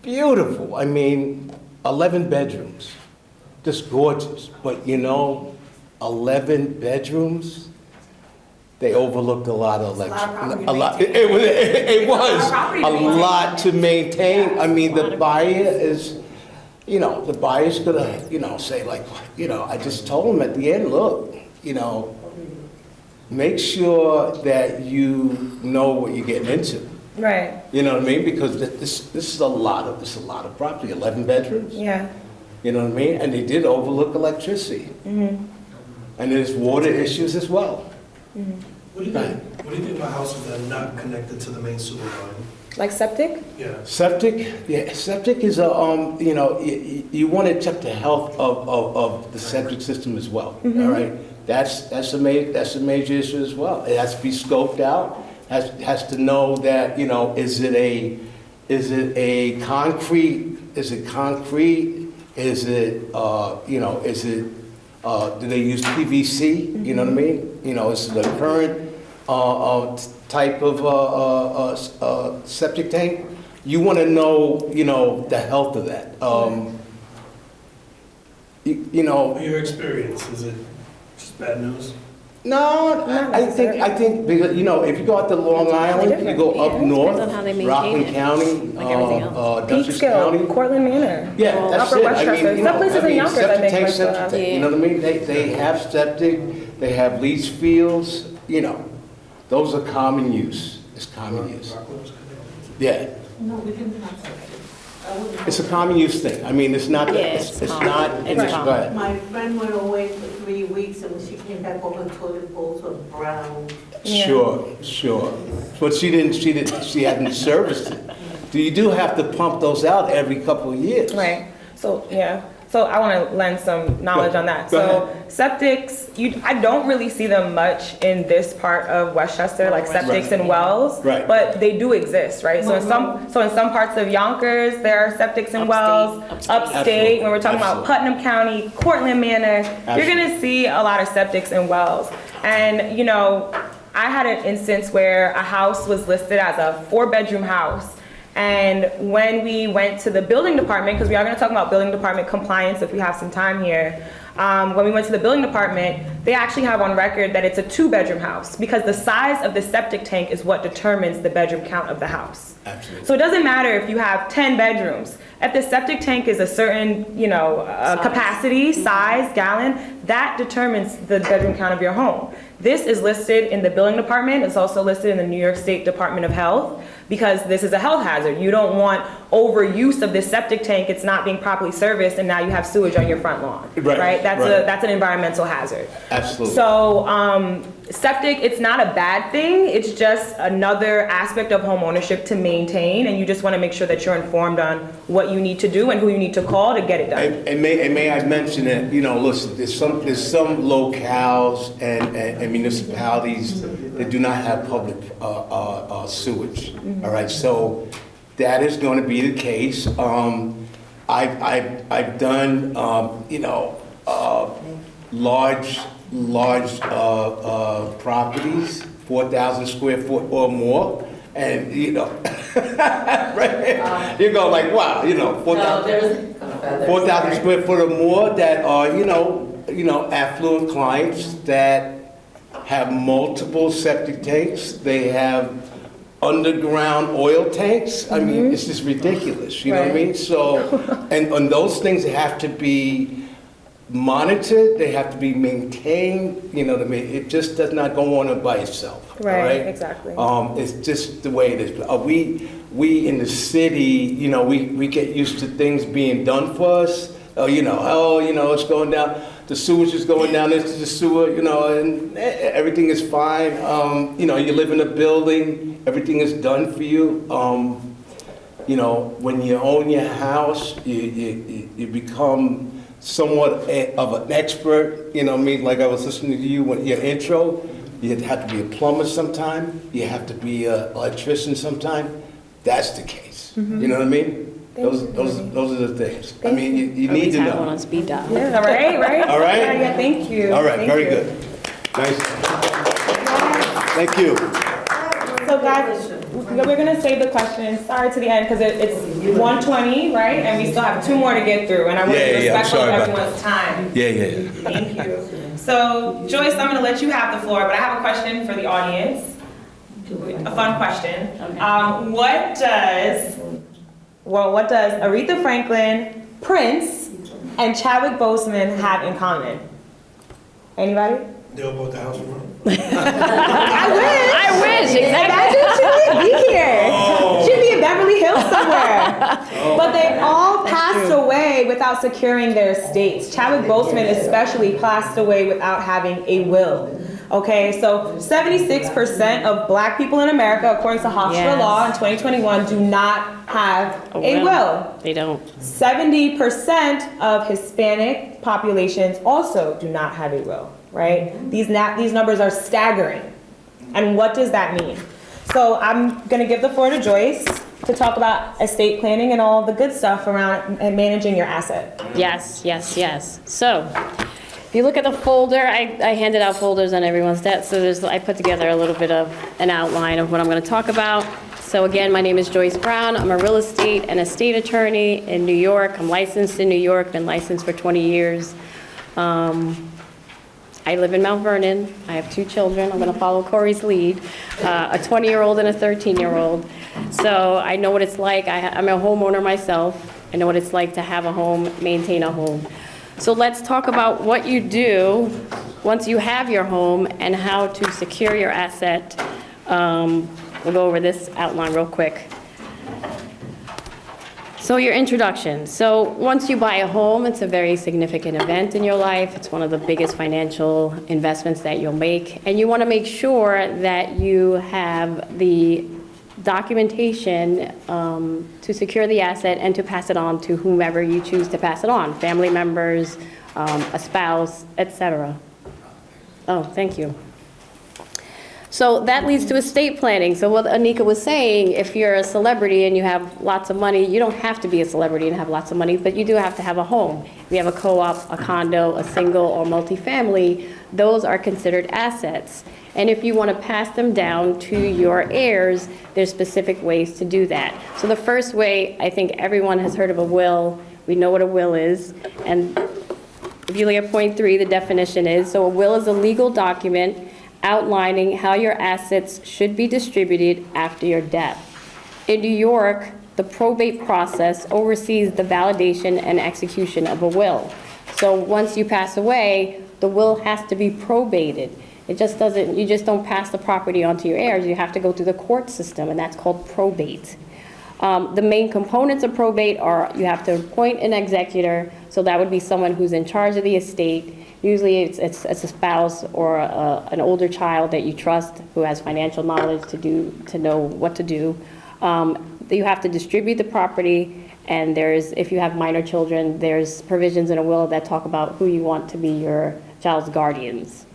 Beautiful. I mean, 11 bedrooms. Just gorgeous. But 11 bedrooms, they overlooked a lot of electricity. It was a lot to maintain. I mean, the buyer is, the buyer's gonna, say like, I just told him at the end, look, make sure that you know what you're getting into. Right. You know what I mean? Because this is a lot of property, 11 bedrooms. Yeah. You know what I mean? And they did overlook electricity. Mm-hmm. And there's water issues as well. Mm-hmm. What do you think about houses that are not connected to the main sewer line? Like septic? Yeah. Septic is you want to check the health of the septic system as well. Mm-hmm. All right, that's a major issue as well. It has to be scoped out. Has to know that is it concrete? Is it concrete? Is it do they use PVC? You know what I mean? Is it a current type of septic tank? You want to know the health of that. Your experience, is it just bad news? No, I think because if you go out to Long Island, you go up north, Depends on how they maintain Rockland it, County, like everything else. Dutchess County. Peekskill, Cortland Manor. Yeah, that's Upper it. Westchester. Some places in Yonkers, I septic think, tank, like still septic have. tank, you know what I mean? They have septic, they have leach fields, those are common use. It's common use. Yeah. No, we didn't have septic. It's a common use thing. I mean, it's not, Yeah, it's it's not, common. it's It's go common. ahead. My friend went away for 3 weeks and when she came back, all her toilet bowls were brown. Yeah. Sure. But she hadn't serviced it. You do have to pump those out every couple of years. Right. So, yeah. So I want to lend some knowledge on that. Go So septics, I don't really see them much in this part of Westchester, like septics and wells. Right. But they do exist, right? So in some parts of Yonkers, there are septics and wells. Upstate, when we're talking about Putnam County, Cortland Manor, you're gonna see a lot of septics and wells. And I had an instance where a house was listed as a 4-bedroom house. And when we went to the building department, because we are going to talk about building department compliance if we have some time here, when we went to the building department, they actually have on record that it's a 2-bedroom house because the size of the septic tank is what determines the bedroom count of the house. Absolutely. So it doesn't matter if you have 10 bedrooms. If the septic tank is a certain, capacity, size, gallon, that determines the bedroom count of your home. This is listed in the building department. It's also listed in the New York State Department of Health because this is a health hazard. You don't want overuse of this septic tank. It's not being properly serviced, and now you have sewage on your front lawn. Right, That's right. that's an environmental hazard. Absolutely. So septic, it's not a bad thing. It's just another aspect of home ownership to maintain, and you just want to make sure that you're informed on what you need to do and who you need to call to get it done. And may I mention that, listen, there's some locales and municipalities that do not have public sewage. All right, so that is going to be the case. I've done, large properties, 4,000 square foot or more, and right? You go like, wow, 4,000 square foot or more that are, affluent clients that have multiple septic tanks. They have underground oil tanks. I mean, it's just ridiculous, you know what I mean? So, and on those things have to be monitored, they have to be maintained, it just does not go on by itself. Right, all right? exactly. It's just the way it is. We in the city, we get used to things being done for us. It's going down, the sewage is going down into the sewer, and everything is fine. You live in a building, everything is done for you. When you own your house, you become somewhat of an expert, like I was listening to you when your intro, you have to be a plumber sometime, you have to be an electrician sometime. That's the case. You know what I mean? Those are the things. I mean, you need to Always have one know. on speed dial. Yeah, all right. All right? Yeah, thank you. All right, Thank very you. good. Nice. Thank you. So guys, we're gonna save the questions, sorry to the end, because it's 1:20, right? And we still have 2 more to get through, and I want to be Yeah, I'm respectful of sorry about everyone's time. Yeah. Thank you. So Joyce, I'm gonna let you have the floor, but I have a question for the audience. A fun question. What does Aretha Franklin, Prince, and Chadwick Boseman have in common? Anybody? They're about the house run. I wish, exactly. Imagine she would be here. She'd be in Beverly Hills somewhere. But they all passed away without securing their estates. Chadwick Boseman especially passed away without having a will. Okay, so 76% of Black people in America, according to Hofstra Yes. law in 2021, do not have a will. They don't. 70% of Hispanic populations also do not have a will, right? These numbers are staggering. And what does that mean? So I'm gonna give the floor to Joyce to talk about estate planning and all the good stuff around and managing your asset. Yes. So, if you look at the folder, I handed out folders on everyone's desk, so I put together a little bit of an outline of what I'm going to talk about. So again, my name is Joyce Brown. I'm a real estate and estate attorney in New York. I'm licensed in New York, been licensed for 20 years. I live in Mount Vernon. I have 2 children. I'm going to follow Corey's lead, a 20-year-old and a 13-year-old. So I know what it's like. I'm a homeowner myself. I know what it's like to have a home, maintain a home. So let's talk about what you do once you have your home and how to secure your asset. We'll go over this outline real quick. So your introduction. So once you buy a home, it's a very significant event in your life. It's one of the biggest financial investments that you'll make. And you want to make sure that you have the documentation to secure the asset and to pass it on to whomever you choose to pass it on, family members, a spouse, etc. Oh, thank you. So that leads to estate planning. So what Anika was saying, if you're a celebrity and you have lots of money, you don't have to be a celebrity and have lots of money, but you do have to have a home. If you have a co-op, a condo, a single or multifamily, those are considered assets. And if you want to pass them down to your heirs, there's specific ways to do that. So the first way, I think everyone has heard of a will. We know what a will is. And if you look at point 3, the definition is, so a will is a legal document outlining how your assets should be distributed after your death. In New York, the probate process oversees the validation and execution of a will. So once you pass away, the will has to be probated. It just doesn't, you just don't pass the property on to your heirs. You have to go through the court system, and that's called probate. The main components of probate are you have to appoint an executor, so that would be someone who's in charge of the estate. Usually it's a spouse or an older child that you trust who has financial knowledge to know what to do. You have to distribute the property, and if you have minor children, there's provisions in a will that talk about who you want to be your child's guardians.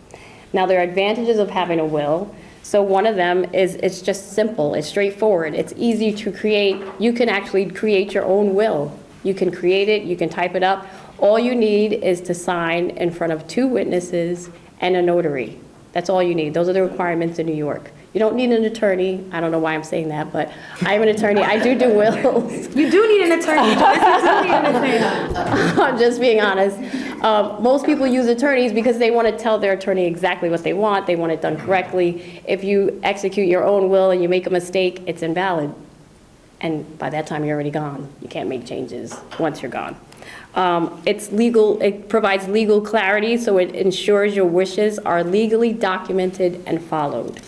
Now, there are advantages of having a will. So one of them is it's just simple, it's straightforward, it's easy to create. You can actually create your own will. You can create it, you can type it up. All you need is to sign in front of 2 witnesses and a notary. That's all you need. Those are the requirements in New York. You don't need an attorney. I don't know why I'm saying that, but I'm an attorney. I do wills. You do need an attorney. You do need an attorney. I'm just being honest. Most people use attorneys because they want to tell their attorney exactly what they want. They want it done correctly. If you execute your own will and you make a mistake, it's invalid. And by that time, you're already gone. You can't make changes once you're gone. It's legal. It provides legal clarity, so it ensures your wishes are legally documented and followed.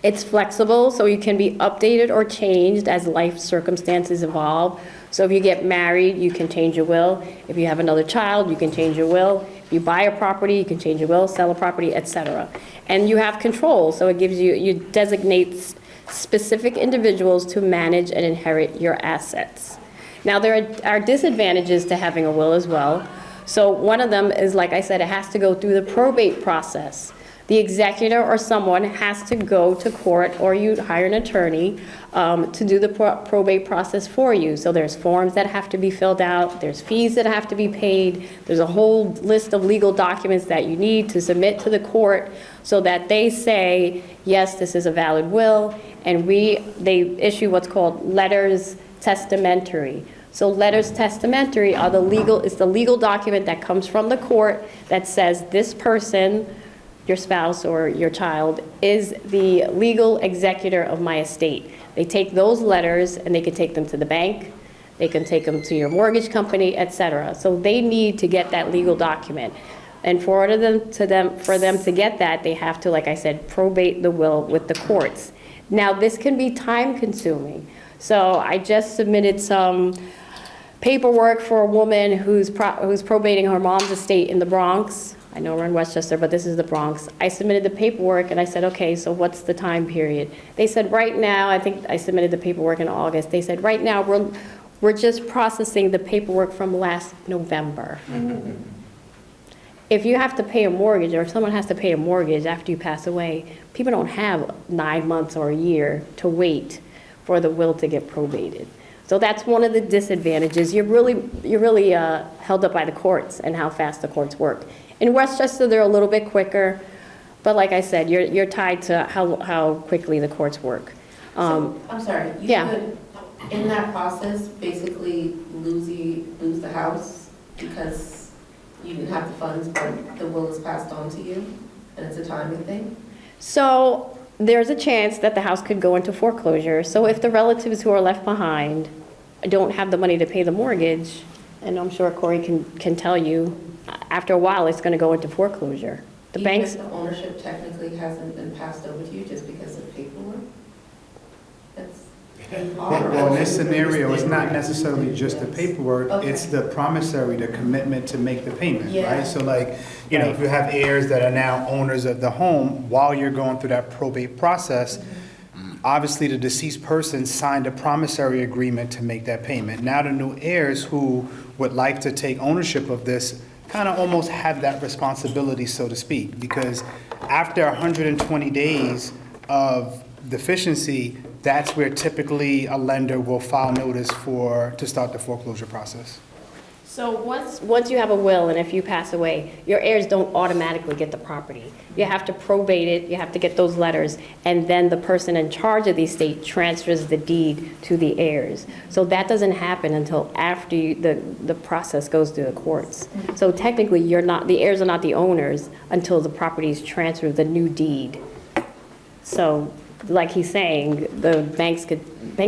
It's flexible, so you can be updated or changed as life circumstances evolve. So if you get married, you can change your will. If you have another child, you can change your will. If you buy a property, you can change your will, sell a property, etc. And you have control, so it gives you designates specific individuals to manage and inherit your assets. Now, there are disadvantages to having a will as well. So one of them is, like I said, it has to go through the probate process. The executor or someone has to go to court, or you hire an attorney to do the probate process for you. So there's forms that have to be filled out, there's fees that have to be paid, there's a whole list of legal documents that you need to submit to the court so that they say, yes, this is a valid will, and they issue what's called letters testamentary. So letters testamentary are the legal document that comes from the court that says this person, your spouse or your child, is the legal executor of my estate. They take those letters and they can take them to the bank, they can take them to your mortgage company, etc. So they need to get that legal document. And for them to get that, they have to, like I said, probate the will with the courts. Now, this can be time consuming. So I just submitted some paperwork for a woman who's probating her mom's estate in the Bronx. I know we're in Westchester, but this is the Bronx. I submitted the paperwork and I said, okay, so what's the time period? They said right now, I think I submitted the paperwork in August. They said right now we're just processing the paperwork from last November. If you have to pay a mortgage, or if someone has to pay a mortgage after you pass away, people don't have 9 months or a year to wait for the will to get probated. So that's one of the disadvantages. You're really held up by the courts and how fast the courts work. In Westchester, they're a little bit quicker, but like I said, you're tied to how quickly the courts work. So, I'm sorry, you yeah. could, in that process, basically lose the house because you didn't have the funds, but the will is passed on to you, and it's a timing thing? So there's a chance that the house could go into foreclosure. So if the relatives who are left behind don't have the money to pay the mortgage, and I'm sure Corey can tell you, after a while it's going to go into foreclosure. The Even banks. if the ownership technically hasn't been passed over to you just because of paperwork? That's Well, in this scenario, it's not necessarily just the paperwork, it's the promissory, the commitment to make the payment, Yeah. right? So like, you know, if you have heirs that are now owners of the home, while you're going through that probate process, obviously the deceased person signed a promissory agreement to make that payment. Now the new heirs who would like to take ownership of this kind of almost have that responsibility, so to speak, because after 120 days of deficiency, that's where typically a lender will file notice to start the foreclosure process. So once you have a will, and if you pass away, your heirs don't automatically get the property. You have to probate it, you have to get those letters, and then the person in charge of the estate transfers the deed to the heirs. So that doesn't happen until after the process goes through the courts. So technically, the heirs are not the owners until the property is transferred, the new deed. So, like he's saying, the banks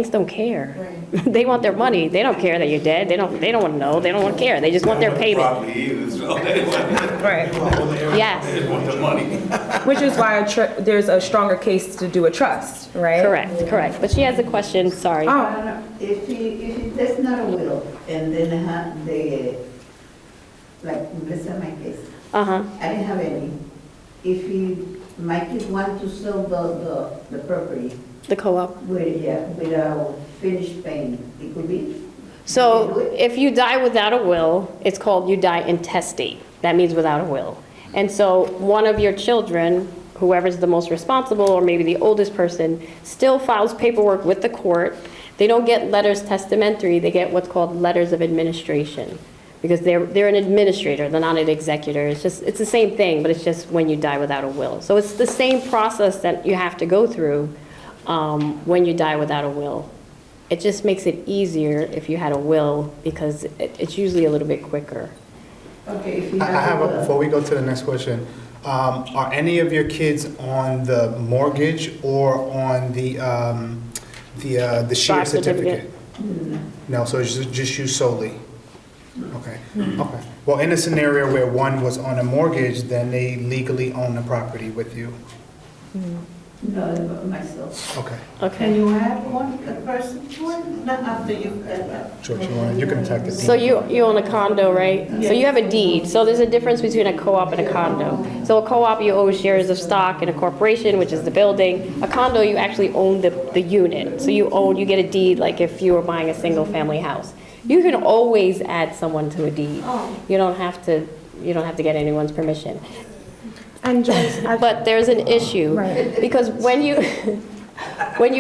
don't care. They want their money. They don't care that you're dead. They don't want to know. They don't want to care. They just want their payment. Property either, so they want Right. Yes, the money. Which is why there's a stronger case to do a trust, right? correct. But she has a question, sorry. Oh. If there's not a will, and then like, let's say my case, Uh-huh. I didn't have any. My kids want to sell the property The co-op. without finished paying, it could be? So if you die without a will, it's called you die intestate. That means without a will. And so one of your children, whoever's the most responsible, or maybe the oldest person, still files paperwork with the court. They don't get letters testamentary, they get what's called letters of administration. Because they're an administrator, they're not an executor. It's the same thing, but it's just when you die without a will. So it's the same process that you have to go through when you die without a will. It just makes it easier if you had a will, because it's usually a little bit quicker. Okay, if you I have have a a, will. before we go to the next question, are any of your kids on the mortgage or on the share Stock certificate. certificate? No, so it's just you solely? Okay. Well, in a scenario where one was on a mortgage, then they legally own the property with you? No, myself. Okay. Okay. Can you add one person to it? Not after you've got that. George, you can attack the So you own a condo, right? So you have a deed. So there's a difference between a co-op and a condo. So a co-op, you own shares of stock in a corporation, which is the building. A condo, you actually own the unit. So you get a deed like if you were buying a single family house. You can always add someone to a deed. You don't have to get anyone's permission. And Joyce, But there's an issue, Right. because when you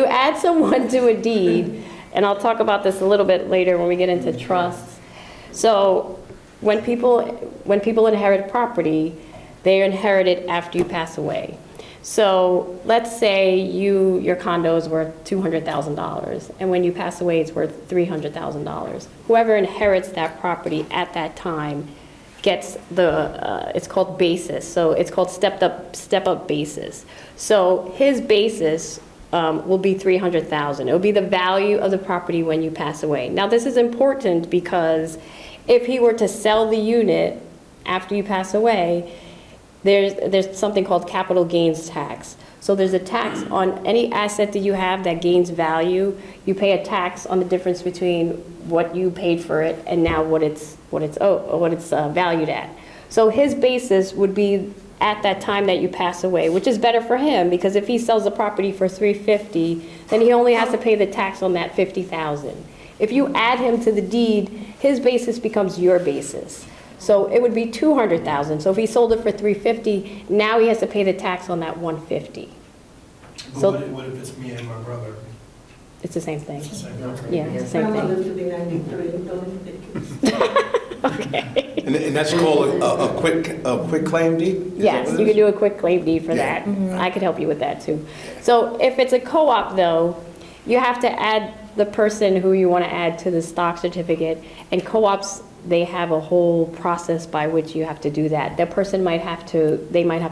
add someone to a deed, and I'll talk about this a little bit later when we get into trusts. So when people inherit property, they inherit it after you pass away. So let's say your condo is worth $200,000, and when you pass away, it's worth $300,000. Whoever inherits that property at that time gets it's called basis. So it's called step up basis. So his basis will be $300,000. It will be the value of the property when you pass away. Now this is important because if he were to sell the unit after you pass away, there's something called capital gains tax. So there's a tax on any asset that you have that gains value. You pay a tax on the difference between what you paid for it and now what it's valued at. So his basis would be at that time that you pass away, which is better for him, because if he sells the property for $350,000, then he only has to pay the tax on that $50,000. If you add him to the deed, his basis becomes your basis. So it would be $200,000. So if he sold it for $350,000, now he has to pay the tax on that $150,000. But So- what if it's me and my brother? It's the same thing. It's the same thing. Yeah, it's the My same mother thing. to be 93, don't think Okay. And that's called a quick claim deed? Is that Yes, what it you is? can do a quick claim deed for Yeah. that. I could help you with that too. So if it's a co-op though, you have to add the person who you want to add to the stock certificate. And co-ops, they have a whole process by which you have to do that. That person might have to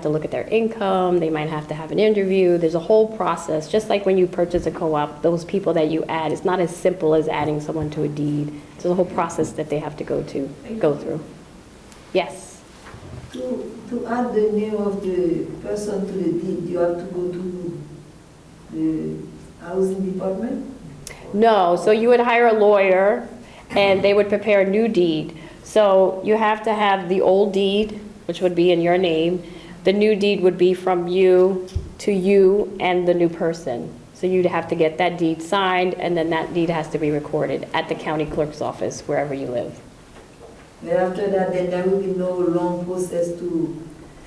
look at their income, they might have to have an interview. There's a whole process. Just like when you purchase a co-op, those people that you add, it's not as simple as adding someone to a deed. There's a whole process that they have to go through. Yes. To add the name of the person to the deed, you have to go to the housing department? No, so you would hire a lawyer and they would prepare a new deed. So you have to have the old deed, which would be in your name. The new deed would be from you to you and the new person. So you'd have to get that deed signed, and then that deed has to be recorded at the county clerk's office, wherever you live. Then after that, then there will be no long process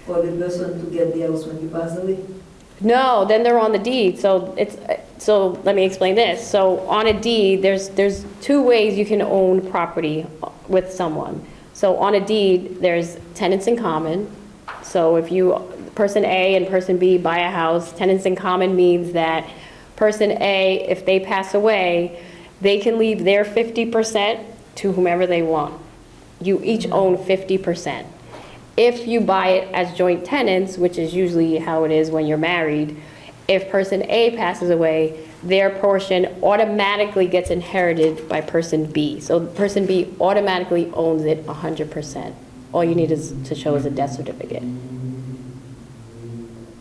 for the person to get the house when you pass away? No, then they're on the deed. So so let me explain this. So on a deed, there's two ways you can own property with someone. So on a deed, there's tenants in common. So if person A and person B buy a house, tenants in common means that person A, if they pass away, they can leave their 50% to whomever they want. You each own 50%. If you buy it as joint tenants, which is usually how it is when you're married, if person A passes away, their portion automatically gets inherited by person B. So person B automatically owns it 100%. All you need to show is a death certificate.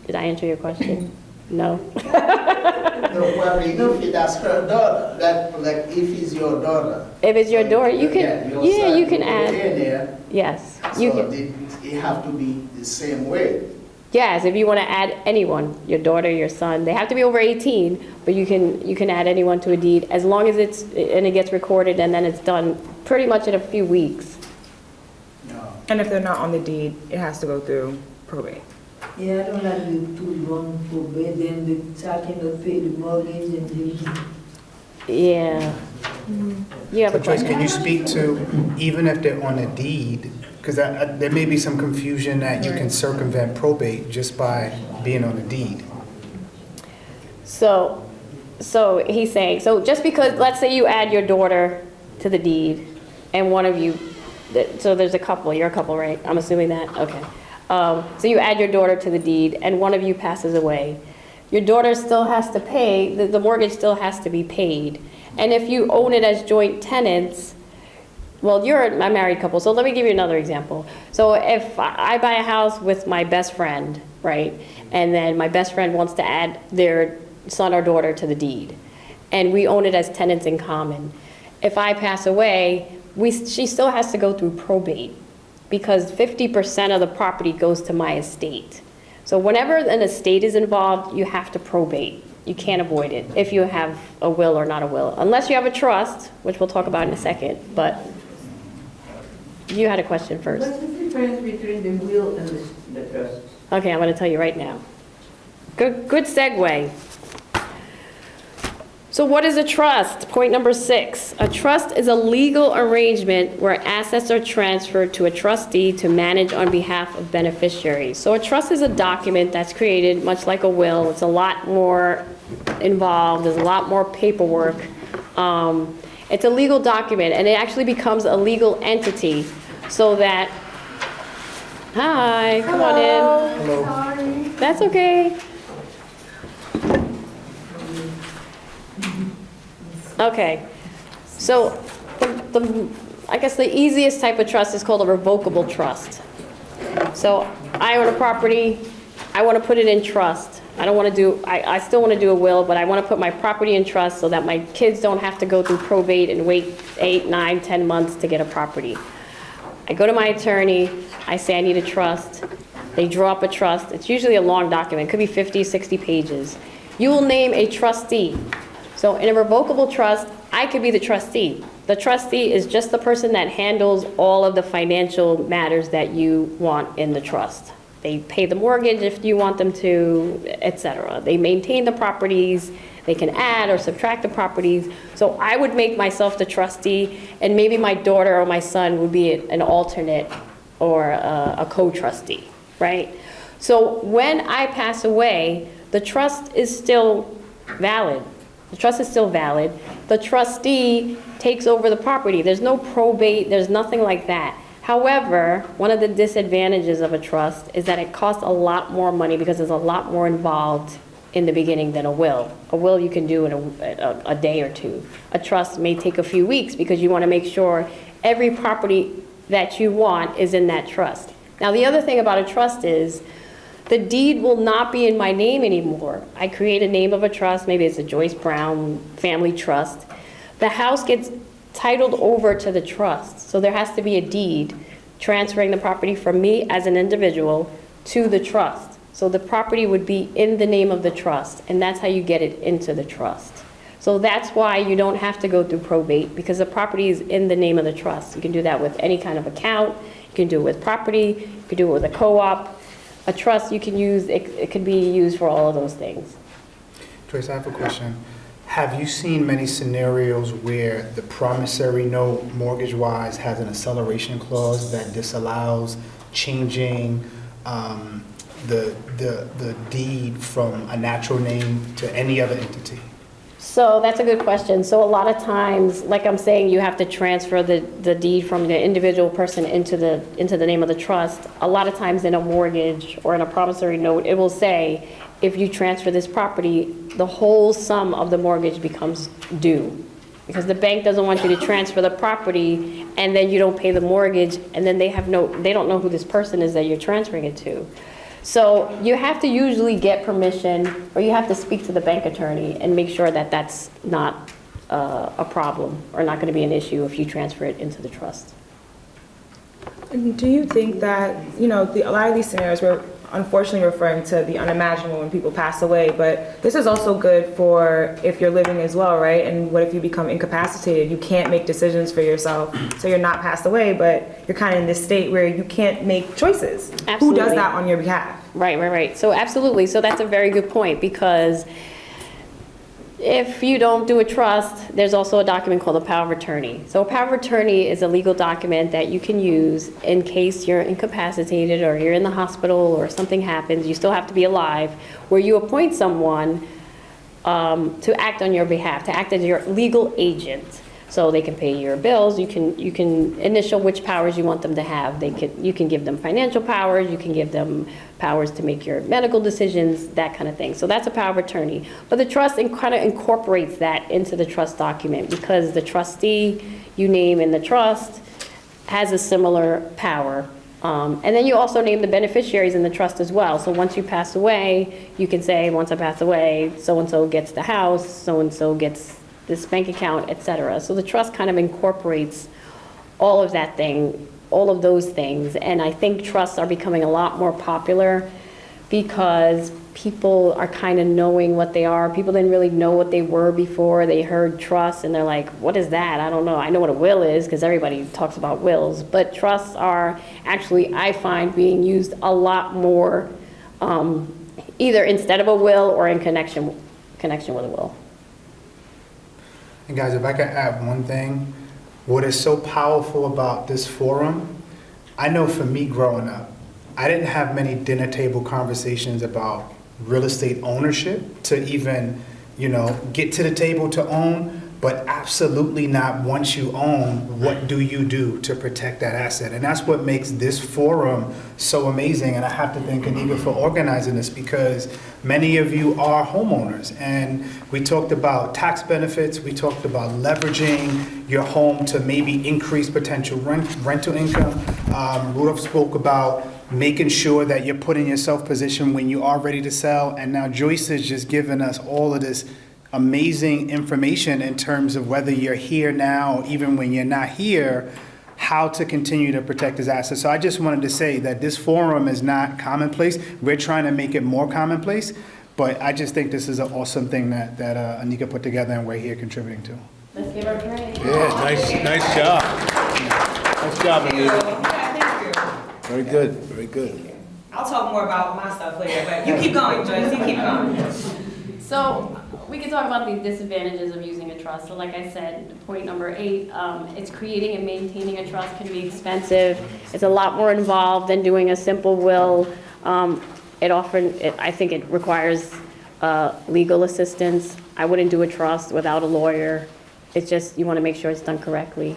Did I answer your question? No? No, well, if that's her daughter, like if it's your daughter. If it's your daughter, you can, yeah, you can add. In there, Yes. You so can. it have to be the same way. Yes, if you want to add anyone, your daughter, your son, they have to be over 18, but you can add anyone to a deed as long as it gets recorded and then it's done pretty much in a few weeks. No. And if they're not on the deed, it has to go through probate. Yeah, I don't like to be too long for bed, then the child cannot pay the mortgage and the. Yeah. You have a So Joyce, question? can you speak to, even if they're on a deed, because there may be some confusion that you can circumvent probate just by being on a deed. So he's saying, so just because, let's say you add your daughter to the deed and one of you, so there's a couple, you're a couple, right? I'm assuming that, okay. So you add your daughter to the deed and one of you passes away. Your daughter still has to pay, the mortgage still has to be paid. And if you own it as joint tenants, well, you're a married couple, so let me give you another example. So if I buy a house with my best friend, right, and then my best friend wants to add their son or daughter to the deed, and we own it as tenants in common, if I pass away, she still has to go through probate because 50% of the property goes to my estate. So whenever an estate is involved, you have to probate. You can't avoid it if you have a will or not a will, unless you have a trust, which we'll talk about in a second, but you had a question first. What's the difference between the will and the trust? Okay, I'm going to tell you right now. Good segue. So what is a trust? Point number 6. A trust is a legal arrangement where assets are transferred to a trustee to manage on behalf of beneficiaries. So a trust is a document that's created much like a will. It's a lot more involved. There's a lot more paperwork. It's a legal document, and it actually becomes a legal entity so that, hi, come on in. Hello. Sorry. That's okay. Okay, so I guess the easiest type of trust is called a revocable trust. So I own a property, I want to put it in trust. I don't want to do, I still want to do a will, but I want to put my property in trust so that my kids don't have to go through probate and wait 8, 9, 10 months to get a property. I go to my attorney, I say I need a trust. They draw up a trust. It's usually a long document, it could be 50, 60 pages. You will name a trustee. So in a revocable trust, I could be the trustee. The trustee is just the person that handles all of the financial matters that you want in the trust. They pay the mortgage if you want them to, etc. They maintain the properties. They can add or subtract the properties. So I would make myself the trustee, and maybe my daughter or my son would be an alternate or a co-trustee, right? So when I pass away, the trust is still valid. The trust is still valid. The trustee takes over the property. There's no probate, there's nothing like that. However, one of the disadvantages of a trust is that it costs a lot more money because there's a lot more involved in the beginning than a will. A will you can do in a day or two. A trust may take a few weeks because you want to make sure every property that you want is in that trust. Now, the other thing about a trust is the deed will not be in my name anymore. I create a name of a trust, maybe it's a Joyce Brown family trust. The house gets titled over to the trust. So there has to be a deed transferring the property from me as an individual to the trust. So the property would be in the name of the trust, and that's how you get it into the trust. So that's why you don't have to go through probate, because the property is in the name of the trust. You can do that with any kind of account. You can do it with property. You can do it with a co-op. A trust you can use, it could be used for all of those things. Joyce, I have a question. Have you seen many scenarios where the promissory note, mortgage-wise, has an acceleration clause that disallows changing the deed from a natural name to any other entity? So that's a good question. So a lot of times, like I'm saying, you have to transfer the deed from the individual person into the name of the trust. A lot of times in a mortgage or in a promissory note, it will say, if you transfer this property, the whole sum of the mortgage becomes due. Because the bank doesn't want you to transfer the property and then you don't pay the mortgage, and then they don't know who this person is that you're transferring it to. So you have to usually get permission, or you have to speak to the bank attorney and make sure that that's not a problem or not going to be an issue if you transfer it into the trust. And do you think that, a lot of these scenarios we're unfortunately referring to the unimaginable when people pass away, but this is also good for if you're living as well, right? And what if you become incapacitated? You can't make decisions for yourself, so you're not passed away, but you're kind of in this state where you can't make choices. Absolutely. Who does that on your behalf? Right. So absolutely. So that's a very good point, because if you don't do a trust, there's also a document called a power of attorney. So a power of attorney is a legal document that you can use in case you're incapacitated or you're in the hospital or something happens, you still have to be alive, where you appoint someone to act on your behalf, to act as your legal agent. So they can pay your bills, you can initial which powers you want them to have. You can give them financial powers, you can give them powers to make your medical decisions, that kind of thing. So that's a power of attorney. But the trust kind of incorporates that into the trust document, because the trustee you name in the trust has a similar power. And then you also name the beneficiaries in the trust as well. So once you pass away, you can say, once I pass away, so-and-so gets the house, so-and-so gets this bank account, etc. So the trust kind of incorporates all of those things. And I think trusts are becoming a lot more popular because people are kind of knowing what they are. People didn't really know what they were before they heard trust, and they're like, what is that? I don't know. I know what a will is because everybody talks about wills, but trusts are actually, I find, being used a lot more either instead of a will or in connection with a will. And guys, if I could add one thing, what is so powerful about this forum, I know for me growing up, I didn't have many dinner table conversations about real estate ownership to even, get to the table to own, but absolutely not once you own, what do you do to protect that asset? And that's what makes this forum so amazing. And I have to thank Anika for organizing this, because many of you are homeowners. And we talked about tax benefits, we talked about leveraging your home to maybe increase potential rental income. Rudolph spoke about making sure that you're putting yourself positioned when you are ready to sell. And now Joyce has just given us all of this amazing information in terms of whether you're here now, even when you're not here, how to continue to protect his assets. So I just wanted to say that this forum is not commonplace. We're trying to make it more commonplace, but I just think this is an awesome thing that Anika put together and we're here contributing to. Let's give her a praise. Yeah, nice job. Nice job, Anika. Yeah, thank you. Very good, very good. I'll talk more about my stuff later, but you keep going, Joyce, you keep going. So we can talk about the disadvantages of using a trust. So like I said, point number 8, it's creating and maintaining a trust can be expensive. It's a lot more involved than doing a simple will. I think it requires legal assistance. I wouldn't do a trust without a lawyer. It's just, you want to make sure it's done correctly.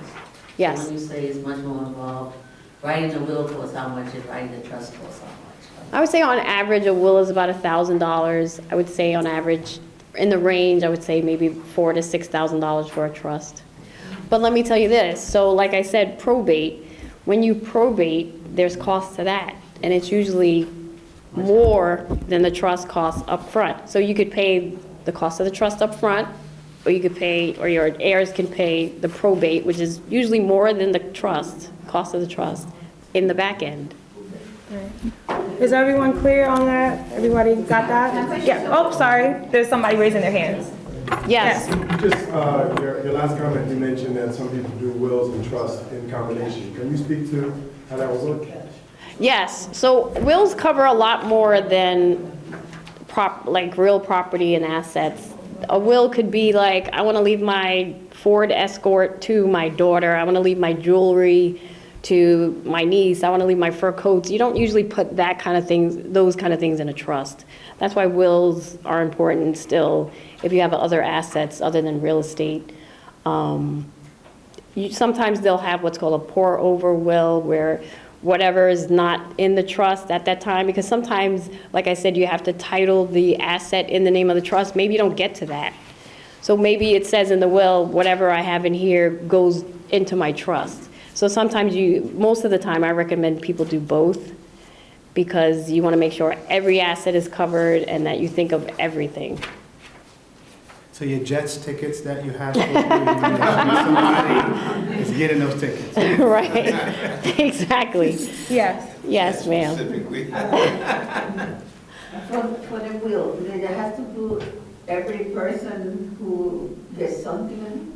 Yes? When you say it's much more involved, writing the will costs how much, and writing the trust costs how much? I would say on average, a will is about $1,000. I would say on average, in the range, I would say maybe $4,000 to $6,000 for a trust. But let me tell you this. So like I said, probate, when you probate, there's costs to that. And it's usually more than the trust costs up front. So you could pay the cost of the trust up front, or you could pay, or your heirs can pay the probate, which is usually more than the trust, cost of the trust, in the back end. Is everyone clear on that? Everybody got that? Yeah. Oh, sorry. There's somebody raising their hands. Yes. Just your last comment, you mentioned that some people do wills and trusts in combination. Can you speak to how that would work? Yes. So wills cover a lot more than like real property and assets. A will could be like, I want to leave my Ford Escort to my daughter. I want to leave my jewelry to my niece. I want to leave my fur coats. You don't usually put that kind of things, those kind of things in a trust. That's why wills are important still, if you have other assets other than real estate. Sometimes they'll have what's called a pour over will, where whatever is not in the trust at that time, because sometimes, like I said, you have to title the asset in the name of the trust. Maybe you don't get to that. So maybe it says in the will, whatever I have in here goes into my trust. So sometimes most of the time, I recommend people do both, because you want to make sure every asset is covered and that you think of everything. So your Jets tickets that you have, somebody is getting those tickets. Right, exactly. Yes. Yes, ma'am. Specifically. For the will, there has to do every person who gets something.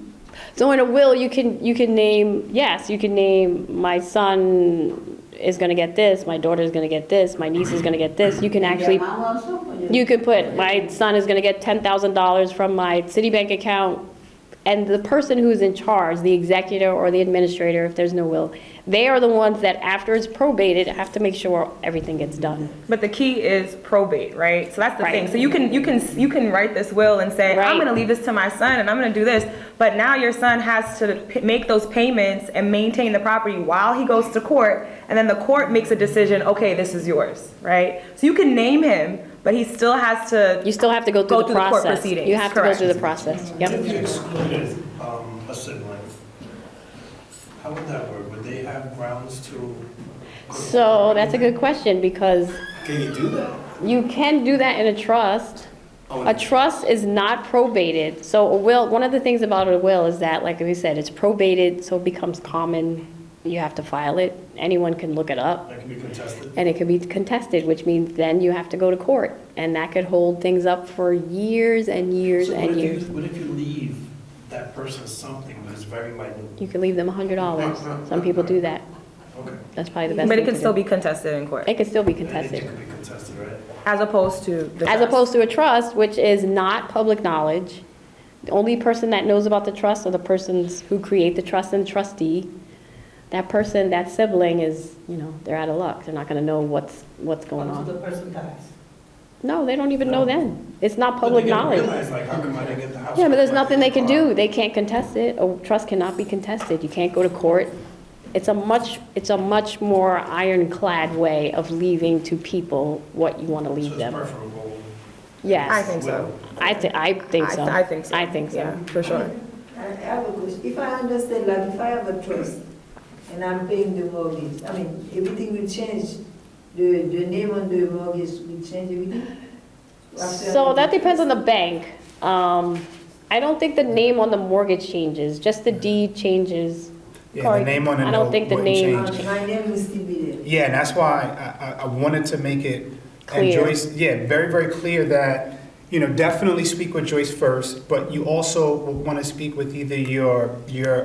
So in a will, you can name, yes, you can name my son is going to get this, my daughter is going to get this, my niece is going to get this. You can actually, you can put, my son is going to get $10,000 from my Citibank account, and the person who's in charge, the executor or the administrator, if there's no will, they are the ones that after it's probated have to make sure everything gets done. But the key is probate, right? So that's the Right. thing. So you can write this will and say, Right. I'm going to leave this to my son and I'm going to do this. But now your son has to make those payments and maintain the property while he goes to court, and then the court makes a decision. Okay, this is yours, right? So you can name him, but he still has to. You still have to go through the court process. proceedings. You have Correct. to go through the process. What Yep. if you excluded a sibling? How would that work? Would they have grounds to? So that's a good question, because Can you do that? you can do that in a trust. A trust is not probated. So a will, one of the things about a will is that, like we said, it's probated, so it becomes common. You have to file it. Anyone can look it up. That can be contested? And it can be contested, which means then you have to go to court. And that could hold things up for years and years So and years. What if you leave that person something that is very minute? You can leave them $100. Some people do that. Okay. That's probably the best But thing it can to still do. be contested in court, It can still be It contested. could be contested, right? as opposed to the As trust. opposed to a trust, which is not public knowledge. The only person that knows about the trust are the persons who create the trust and trustee. That person, that sibling is, they're out of luck. They're not going to know what's going Until on. the person dies. No, they don't even know then. It's not public knowledge. Realize, like, how come I didn't get the house? Yeah, but there's nothing they can do. They can't contest it. A trust cannot be contested. You can't go to court. It's a much more ironclad way of leaving to people what you want to So leave it's them. preferable. Yes. I think so. I think so. I think so. I think so. Yeah, for sure. I have a question. If I understand, like if I have a trust and I'm paying the mortgage, I mean, everything will change. The name on the mortgage will change everything? So that depends on the bank. I don't think the name on the mortgage changes, just the deed changes. Yeah, the name on the I don't note think the wouldn't name- change. My name will still be there. Yeah, and that's why I wanted to make it, and Clear. Joyce, very, very clear that, definitely speak with Joyce first, but you also want to speak with either your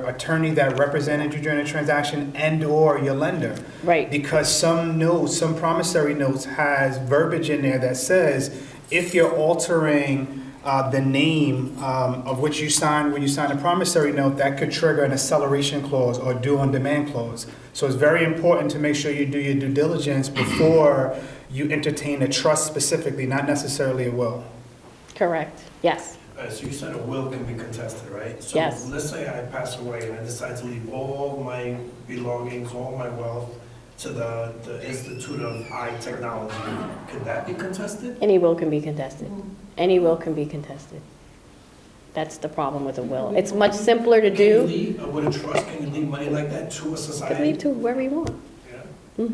attorney that represented you during the transaction and/or your lender. Right. Because some notes, some promissory notes has verbiage in there that says, if you're altering the name of which you signed when you signed a promissory note, that could trigger an acceleration clause or due on demand clause. So it's very important to make sure you do your due diligence before you entertain a trust specifically, not necessarily a will. Correct. Yes. So you said a will can be contested, right? Yes. So let's say I pass away and I decide to leave all my belongings, all my wealth to the Institute of High Technology. Could that be contested? Any will can be contested. Any will can be contested. That's the problem with a will. It's much simpler to Can you do. leave, with a trust, can you leave money like that to a You can society? leave to wherever you want. Yeah.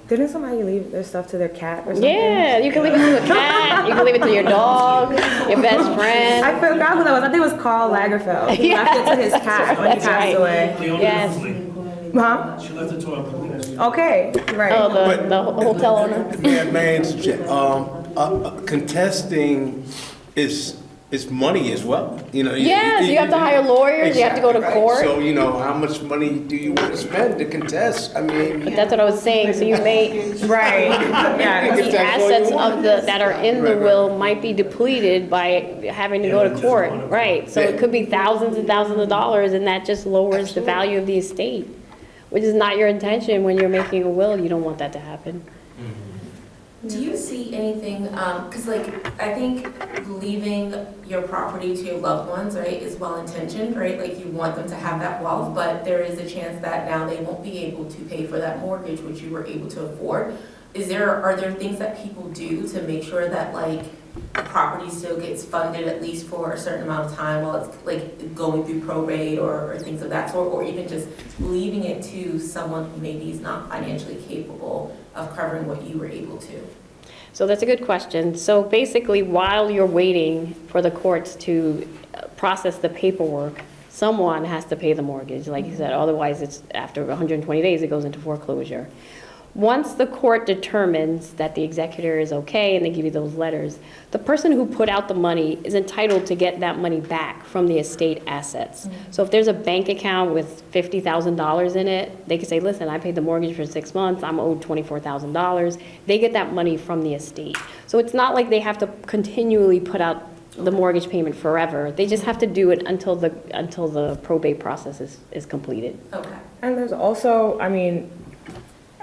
Didn't somebody leave their stuff to their cat or something? Yeah, you can leave it to a cat, you can leave it to your dog, your best friend. I forgot who that was. I think it was Carl Lagerfeld. He left it to his cat when he That's passed right. away. Leona Yes. Mosley. Huh? She left it to her police. Okay, right. Oh, the hotel owner? May I interject? Contesting is it's money as well, you know. Yes, you have to hire lawyers, you have to go to Exactly, right. court. So, you know, how much money do you want to spend to contest? I mean, But that's what I was saying, so you may, Right, yeah. the assets of that are in the Right, right. will might be depleted by having to go to court, right? So it could be thousands and thousands of dollars, and that just lowers the value of the estate, which is not your intention when you're making a will. You don't want that to happen. Do you see anything, because like, I think leaving your property to your loved ones, right, is well-intentioned, right? Like you want them to have that wealth, but there is a chance that now they won't be able to pay for that mortgage, which you were able to afford. Are there things that people do to make sure that like the property still gets funded at least for a certain amount of time while it's like going through probate or things of that sort, or even just leaving it to someone who maybe is not financially capable of covering what you were able to? So that's a good question. So basically, while you're waiting for the courts to process the paperwork, someone has to pay the mortgage, like you said. Otherwise, it's after 120 days, it goes into foreclosure. Once the court determines that the executor is okay and they give you those letters, the person who put out the money is entitled to get that money back from the estate assets. So if there's a bank account with $50,000 in it, they can say, listen, I paid the mortgage for 6 months, I'm owed $24,000. They get that money from the estate. So it's not like they have to continually put out the mortgage payment forever. They just have to do it until the probate process is completed. Okay. And there's also, I mean,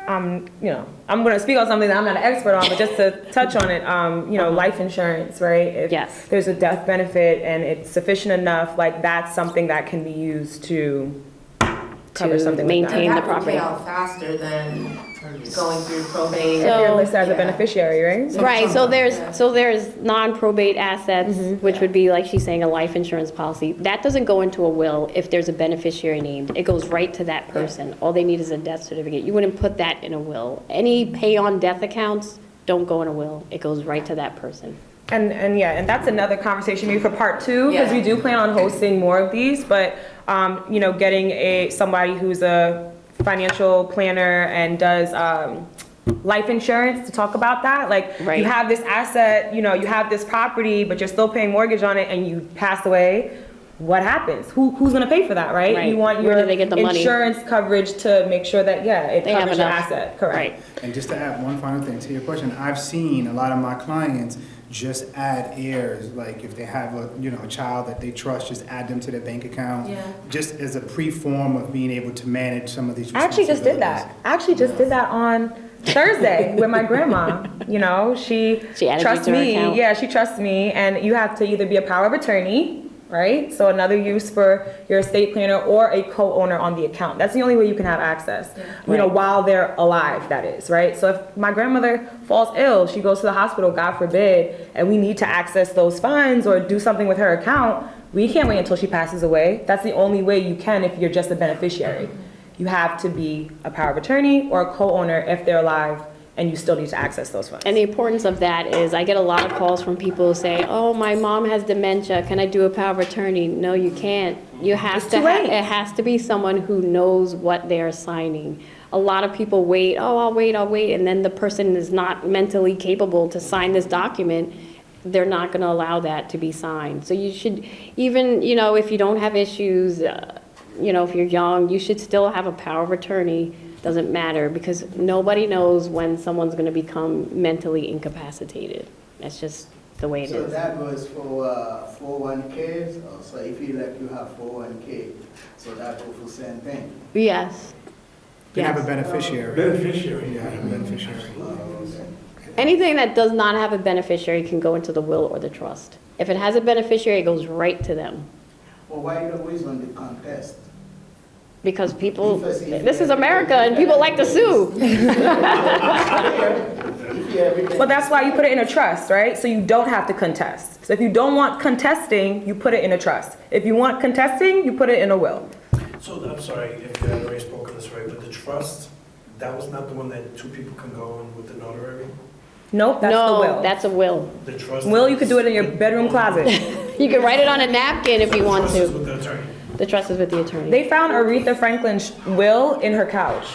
I'm going to speak on something that I'm not an expert on, but just to touch on it, life insurance, right? If Yes. there's a death benefit and it's sufficient enough, like that's something that can be used to cover something like that. maintain And the that would property. pay out faster than going through probate. If you're So- listed as a Yeah. beneficiary, right? Right, so Yeah. there's non-probate assets, which would be, like she's saying, a life insurance policy. That doesn't go into a will if there's a beneficiary named. It goes right to that person. All they need is a death certificate. You wouldn't put that in a will. Any pay-on-death accounts don't go in a will. It goes right to that person. And that's another conversation maybe for part 2, because Yeah. we do plan on hosting more of these, but, getting somebody who's a financial planner and does, life insurance to talk about that. Like, Right. you have this asset, you have this property, but you're still paying mortgage on it and you pass away. What happens? Who's gonna pay for that, right? Right. You want Where your do they get the money? insurance coverage to make sure that, it They have covers your enough. asset, correct? Right. And just to add one final thing to your question, I've seen a lot of my clients just add heirs, like if they have a child that they trust, just add them to their bank account. Yeah. Just as a pre-form of being able to manage some of these I actually just did that. I actually just did that on Thursday with my grandma. She She added you trusts to her me. account? Yeah, she trusts me, and you have to either be a power of attorney, right? So another use for your estate planner or a co-owner on the account. That's the only way you can have access. Right. While they're alive, that is, right? So if my grandmother falls ill, she goes to the hospital, God forbid, and we need to access those funds or do something with her account, we can't wait until she passes away. That's the only way you can if you're just a beneficiary. You have to be a power of attorney or a co-owner if they're alive, and you still need to access those funds. And the importance of that is, I get a lot of calls from people who say, oh, my mom has dementia, can I do a power of attorney? No, you can't. You have It's to, too late. it has to be someone who knows what they're signing. A lot of people wait, oh, I'll wait, and then the person is not mentally capable to sign this document. They're not gonna allow that to be signed. So you should, even, if you don't have issues, if you're young, you should still have a power of attorney. Doesn't matter, because nobody knows when someone's going to become mentally incapacitated. That's just the way it So is. that goes for 401Ks, so if you have 401K, so that goes for the same thing. Yes. You have a Yes. beneficiary. Beneficiary. Yeah, a beneficiary. Anything that does not have a beneficiary can go into the will or the trust. If it has a beneficiary, it goes right to them. Well, why you always want the contest? Because people, this is America and people like to sue. Well, that's why you put it in a trust, right? So you don't have to contest. So if you don't want contesting, you put it in a trust. If you want contesting, you put it in a will. So I'm sorry if you had already spoken this right, but the trust, that was not the one that 2 people can go in with the notary? Nope, that's the No, will. that's a will. The trust. Will, you could do it in your bedroom closet. You can write it on a napkin if you want The trust is to. with the attorney. The trust is with the attorney. They found Aretha Franklin's will in her couch.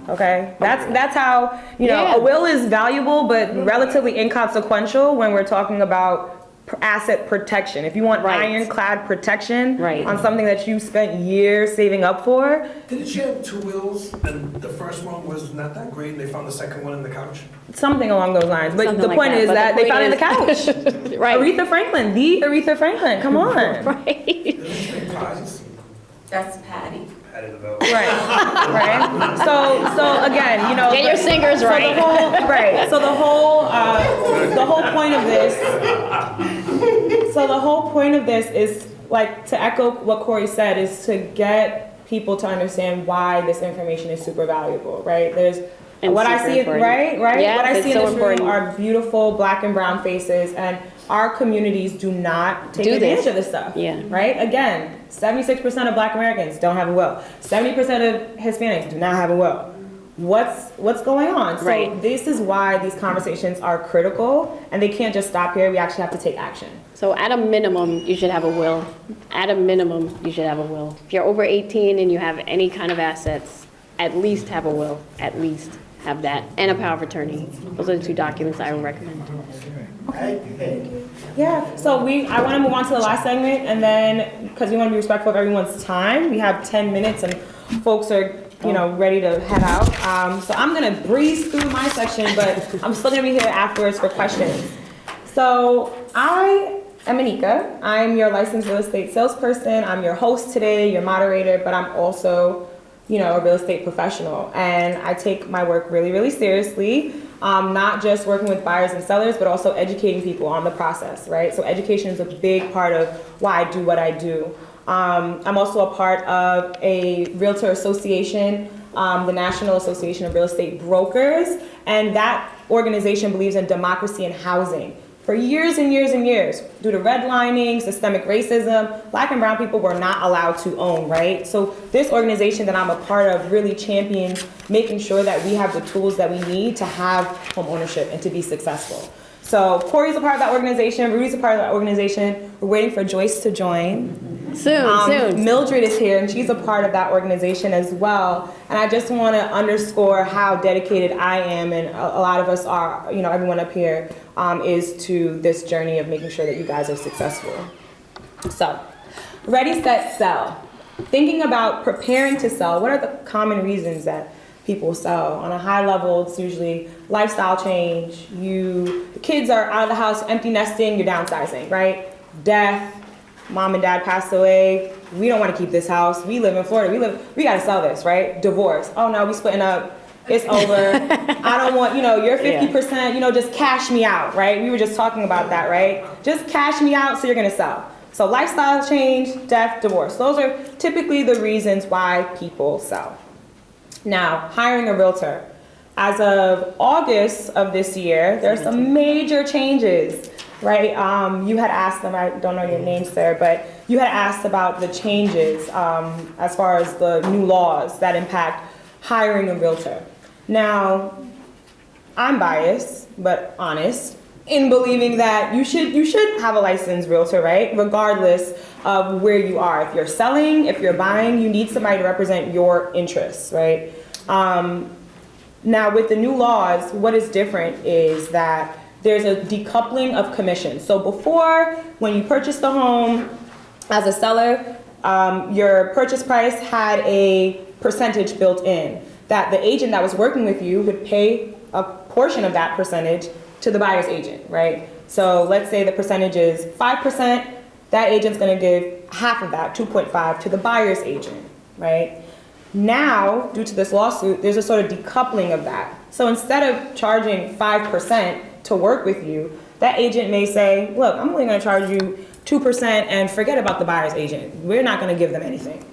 Okay, that's how, Yeah. a will is valuable but relatively inconsequential when we're talking about asset protection, if you want Right. ironclad protection Right. on something that you spent years saving up for, Didn't she have 2 wills, and the first one was not that great, and they found the second one in the couch? something along those lines. But Something the like point that. is But that the they found it in the point couch. Right. Aretha Franklin, the Aretha Franklin, come on. Right. Didn't she make pies? That's Patty. Patty LaBelle. Right, right. So again, you know. Get your singers so right. The whole, right. So the whole point of this. So the whole point of this is, like, to echo what Corey said, is to get people to understand why this information is super valuable, right? There's And what I super see, important. right? Yeah, What I it's see in so this important. room are beautiful Black and brown faces, and our communities do not take Do advantage this. of this stuff. Yeah. Right? Again, 76% of Black Americans don't have a will. 70% of Hispanics do not have a will. What's going on? So Right. this is why these conversations are critical, and they can't just stop here. We actually have to take action. So at a minimum, you should have a will. At a minimum, you should have a will. If you're over 18 and you have any kind of assets, at least have a will. At least have that, and a power of attorney. Those are the 2 documents I would recommend. Yeah, so I want to move on to the last segment, and then, because we want to be respectful of everyone's time, we have 10 minutes, and folks are, ready to head out. So I'm going to breeze through my section, but I'm still going to be here afterwards for questions. So I am Anika. I'm your licensed real estate salesperson. I'm your host today, your moderator, but I'm also, a real estate professional. And I take my work really, really seriously. Not just working with buyers and sellers, but also educating people on the process, right? So education is a big part of why I do what I do. I'm also a part of a realtor association, the National Association of Real Estate Brokers, and that organization believes in democracy and housing. For years and years and years, due to redlining, systemic racism, Black and brown people were not allowed to own, right? So this organization that I'm a part of really champions making sure that we have the tools that we need to have home ownership and to be successful. So Corey's a part of that organization, Rudy's a part of that organization. We're waiting for Joyce to join. Soon. Mildred is here, and she's a part of that organization as well. And I just want to underscore how dedicated I am, and a lot of us are, everyone up here is to this journey of making sure that you guys are successful. So, ready, set, sell. Thinking about preparing to sell, what are the common reasons that people sell? On a high level, it's usually lifestyle change. The kids are out of the house, empty nesting, you're downsizing, right? Death. Mom and dad passed away. We don't want to keep this house. We live in Florida. We got to sell this, right? Divorce. Oh no, we splitting up. It's over. I don't want, you're 50%, just cash me out, right? We were just talking about that, right? Just cash me out so you're going to sell. So lifestyle change, death, divorce. Those are typically the reasons why people sell. Now, hiring a realtor. As of August of this year, there's some major changes. Right, you had asked them, I don't know your name, sir, but you had asked about the changes as far as the new laws that impact hiring a realtor. Now, I'm biased, but honest, in believing that you should have a licensed realtor, right? Regardless of where you are. If you're selling, if you're buying, you need somebody to represent your interests, right? Now, with the new laws, what is different is that there's a decoupling of commissions. So before, when you purchased the home as a seller, your purchase price had a percentage built in that the agent that was working with you would pay a portion of that percentage to the buyer's agent, right? So let's say the percentage is 5%, that agent's gonna give half of that, 2.5, to the buyer's agent, right? Now, due to this lawsuit, there's a sort of decoupling of that. So instead of charging 5% to work with you, that agent may say, look, I'm only gonna charge you 2% and forget about the buyer's agent. We're not gonna give them anything.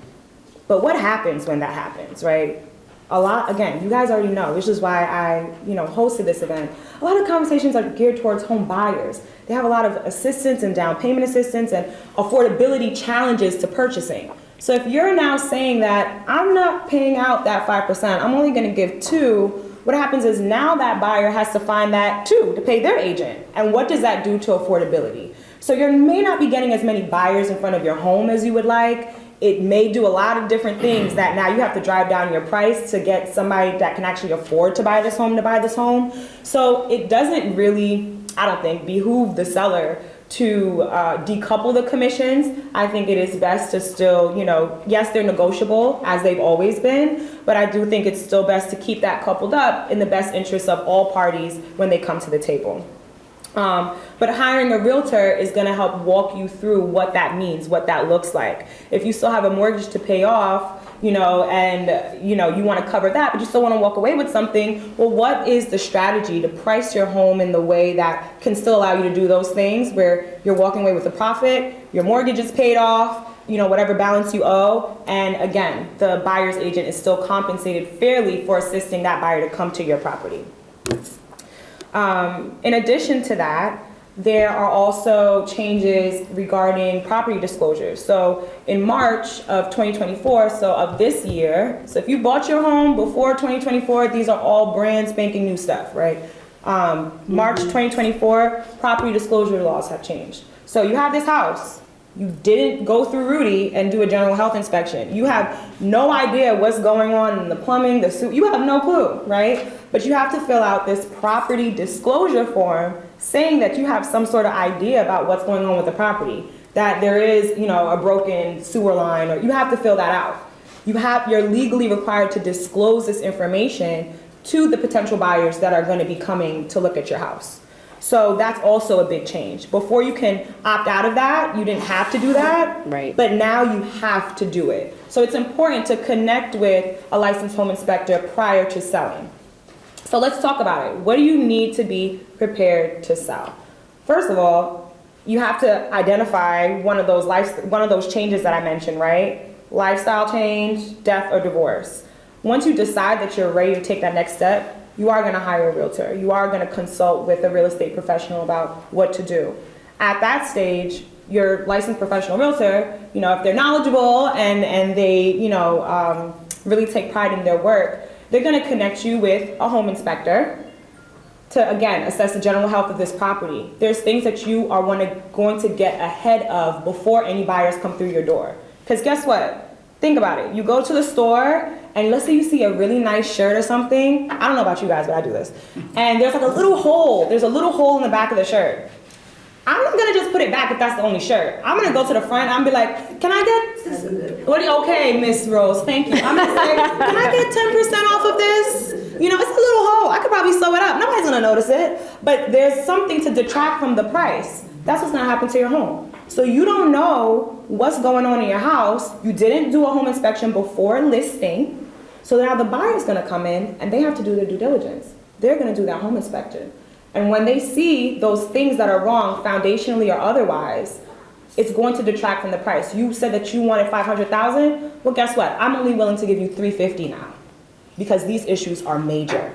But what happens when that happens, right? Again, you guys already know, which is why I, hosted this event. A lot of conversations are geared towards home buyers. They have a lot of assistance and down payment assistance and affordability challenges to purchasing. So if you're now saying that I'm not paying out that 5%, I'm only gonna give 2%, what happens is now that buyer has to find that 2% to pay their agent. And what does that do to affordability? So you may not be getting as many buyers in front of your home as you would like. It may do a lot of different things that now you have to drive down your price to get somebody that can actually afford to buy this home to buy this home. So it doesn't really, I don't think, behoove the seller to decouple the commissions, I think it is best to still, yes, they're negotiable as they've always been, but I do think it's still best to keep that coupled up in the best interest of all parties when they come to the table. But hiring a realtor is going to help walk you through what that means, what that looks like. If you still have a mortgage to pay off, and you want to cover that, but you still want to walk away with something, well, what is the strategy to price your home in the way that can still allow you to do those things where you're walking away with a profit, your mortgage is paid off, whatever balance you owe, and again, the buyer's agent is still compensated fairly for assisting that buyer to come to your property. In addition to that, there are also changes regarding property disclosures. So in March of 2024, so of this year, so if you bought your home before 2024, these are all brand spanking new stuff, right? March 2024, property disclosure laws have changed. So you have this house. You didn't go through Rudy and do a general health inspection. You have no idea what's going on in the plumbing, you have no clue, right? But you have to fill out this property disclosure form saying that you have some sort of idea about what's going on with the property, that there is, a broken sewer line, or you have to fill that out. You're legally required to disclose this information to the potential buyers that are going to be coming to look at your house. So that's also a big change. Before you can opt out of that, you didn't have to do that, Right. but now you have to do it. So it's important to connect with a licensed home inspector prior to selling. So let's talk about it. What do you need to be prepared to sell? First of all, you have to identify one of those changes that I mentioned, right? Lifestyle change, death, or divorce. Once you decide that you're ready to take that next step, you are going to hire a realtor. You are going to consult with a real estate professional about what to do. At that stage, your licensed professional realtor, if they're knowledgeable and they, really take pride in their work, they're going to connect you with a home inspector to, again, assess the general health of this property. There's things that you are going to get ahead of before any buyers come through your door. Because guess what? Think about it. You go to the store, and let's say you see a really nice shirt or something. I don't know about you guys, but I do this. And there's like a little hole. There's a little hole in the back of the shirt. I'm not gonna just put it back if that's the only shirt. I'm gonna go to the front and I'm be like, can I get, okay, Miss Rose, thank you. I'm gonna say, can I get 10% off of this? It's a little hole. I could probably sew it up. Nobody's gonna notice it. But there's something to detract from the price. That's what's gonna happen to your home. So you don't know what's going on in your house. You didn't do a home inspection before listing. So now the buyer's gonna come in and they have to do their due diligence. They're gonna do that home inspection. And when they see those things that are wrong, foundationally or otherwise, it's going to detract from the price. You said that you wanted $500,000. Well, guess what? I'm only willing to give you $350 now because these issues are major.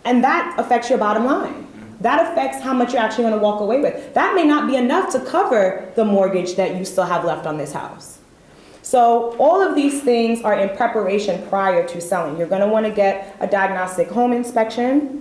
And that affects your bottom line. That affects how much you're actually going to walk away with. That may not be enough to cover the mortgage that you still have left on this house. So all of these things are in preparation prior to selling. You're going to want to get a diagnostic home inspection.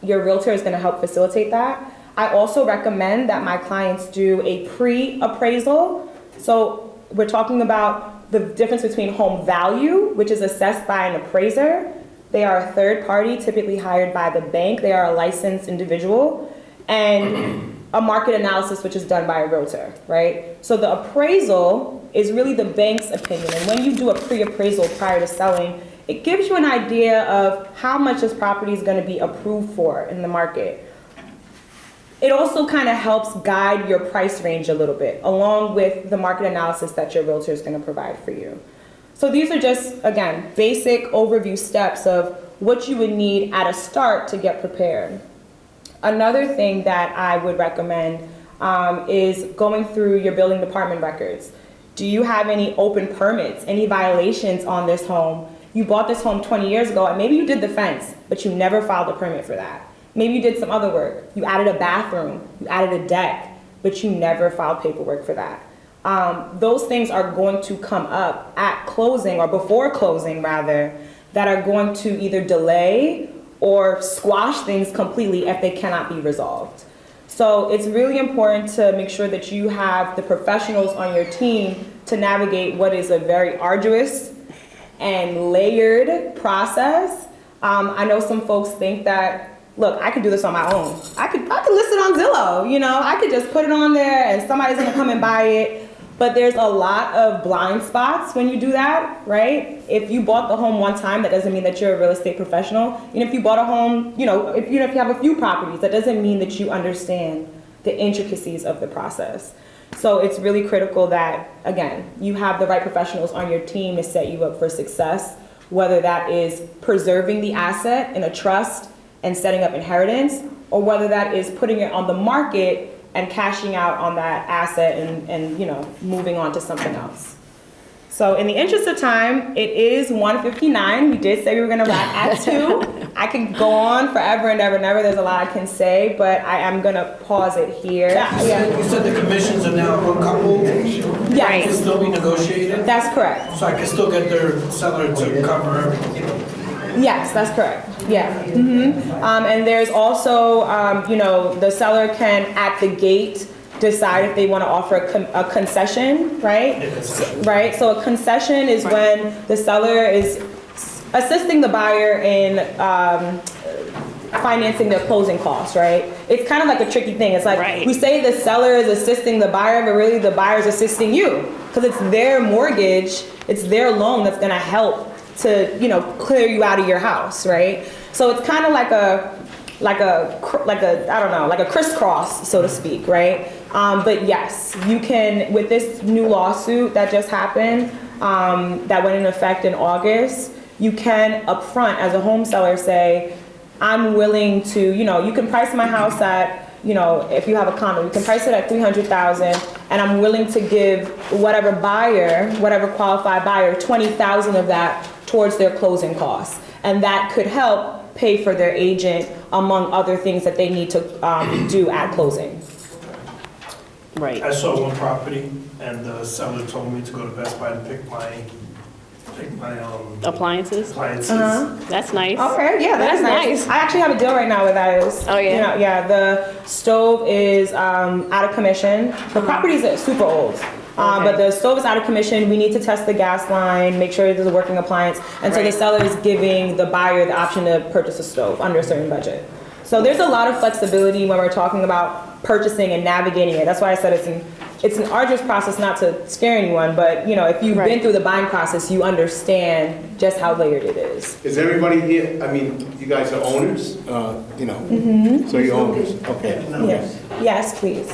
Your realtor is going to help facilitate that. I also recommend that my clients do a pre-appraisal. So we're talking about the difference between home value, which is assessed by an appraiser. They are a third party, typically hired by the bank. They are a licensed individual. And a market analysis, which is done by a realtor, right? So the appraisal is really the bank's opinion. And when you do a pre-appraisal prior to selling, it gives you an idea of how much this property is going to be approved for in the market. It also kind of helps guide your price range a little bit, along with the market analysis that your realtor is going to provide for you. So these are just, again, basic overview steps of what you would need at a start to get prepared. Another thing that I would recommend is going through your building department records. Do you have any open permits, any violations on this home? You bought this home 20 years ago, and maybe you did the fence, but you never filed a permit for that. Maybe you did some other work. You added a bathroom, you added a deck, but you never filed paperwork for that. Those things are going to come up at closing, or before closing rather, that are going to either delay or squash things completely if they cannot be resolved. So it's really important to make sure that you have the professionals on your team to navigate what is a very arduous and layered process. I know some folks think that look, I could do this on my own. I could list it on Zillow, you know, I could just put it on there and somebody's gonna come and buy it. But there's a lot of blind spots when you do that, right? If you bought the home one time, that doesn't mean that you're a real estate professional. And if you bought a home, you know, if you have a few properties, that doesn't mean that you understand the intricacies of the process. So it's really critical that, again, you have the right professionals on your team to set you up for success, whether that is preserving the asset in a trust and setting up inheritance, or whether that is putting it on the market and cashing out on that asset and you know, moving on to something else. So in the interest of time, it is 1:59. We did say we were gonna wrap at 2. I could go on forever and ever and ever. There's a lot I can say, but I am gonna pause it here. You said the commissions are now uncoupled? Yeah. It can still be negotiated? That's correct. So I can still get their seller to cover everything? Yes, that's correct. Yeah. And there's also, you know, the seller can at the gate decide if they want to offer a concession, right? Right. So a concession is when the seller is assisting the buyer in financing their closing costs, right? It's kind of like a tricky thing. It's like we say the seller is assisting the buyer, but really the buyer is assisting you because it's their mortgage, it's their loan that's going to help to, you know, clear you out of your house, right? So it's kind of like a I don't know, like a crisscross, so to speak, right? But yes, you can, with this new lawsuit that just happened, that went into effect in August, you can upfront as a home seller say, I'm willing to, you know, you can price my house at, you know, if you have a condo, you can price it at $300,000, and I'm willing to give whatever buyer, whatever qualified buyer, $20,000 of that towards their closing costs, and that could help pay for their agent, among other things that they need to do at closing. Right. I saw one property and the seller told me to go to Best Buy to pick my appliances. That's nice. Okay, yeah, that's nice. I actually have a deal right now with that. Oh yeah. You know, yeah, the stove is out of commission. The property is super old. But the stove is out of commission. We need to test the gas line, make sure there's a working appliance. And so the seller is giving the buyer the option to purchase a stove under a certain budget. So there's a lot of flexibility when we're talking about purchasing and navigating it. That's why I said it's an arduous process, not to scare anyone, but you know, if you've been through the buying process, you understand just how layered it is. Is everybody here, I mean, you guys are owners, you know, so you're owners, okay. Yes, yes, please.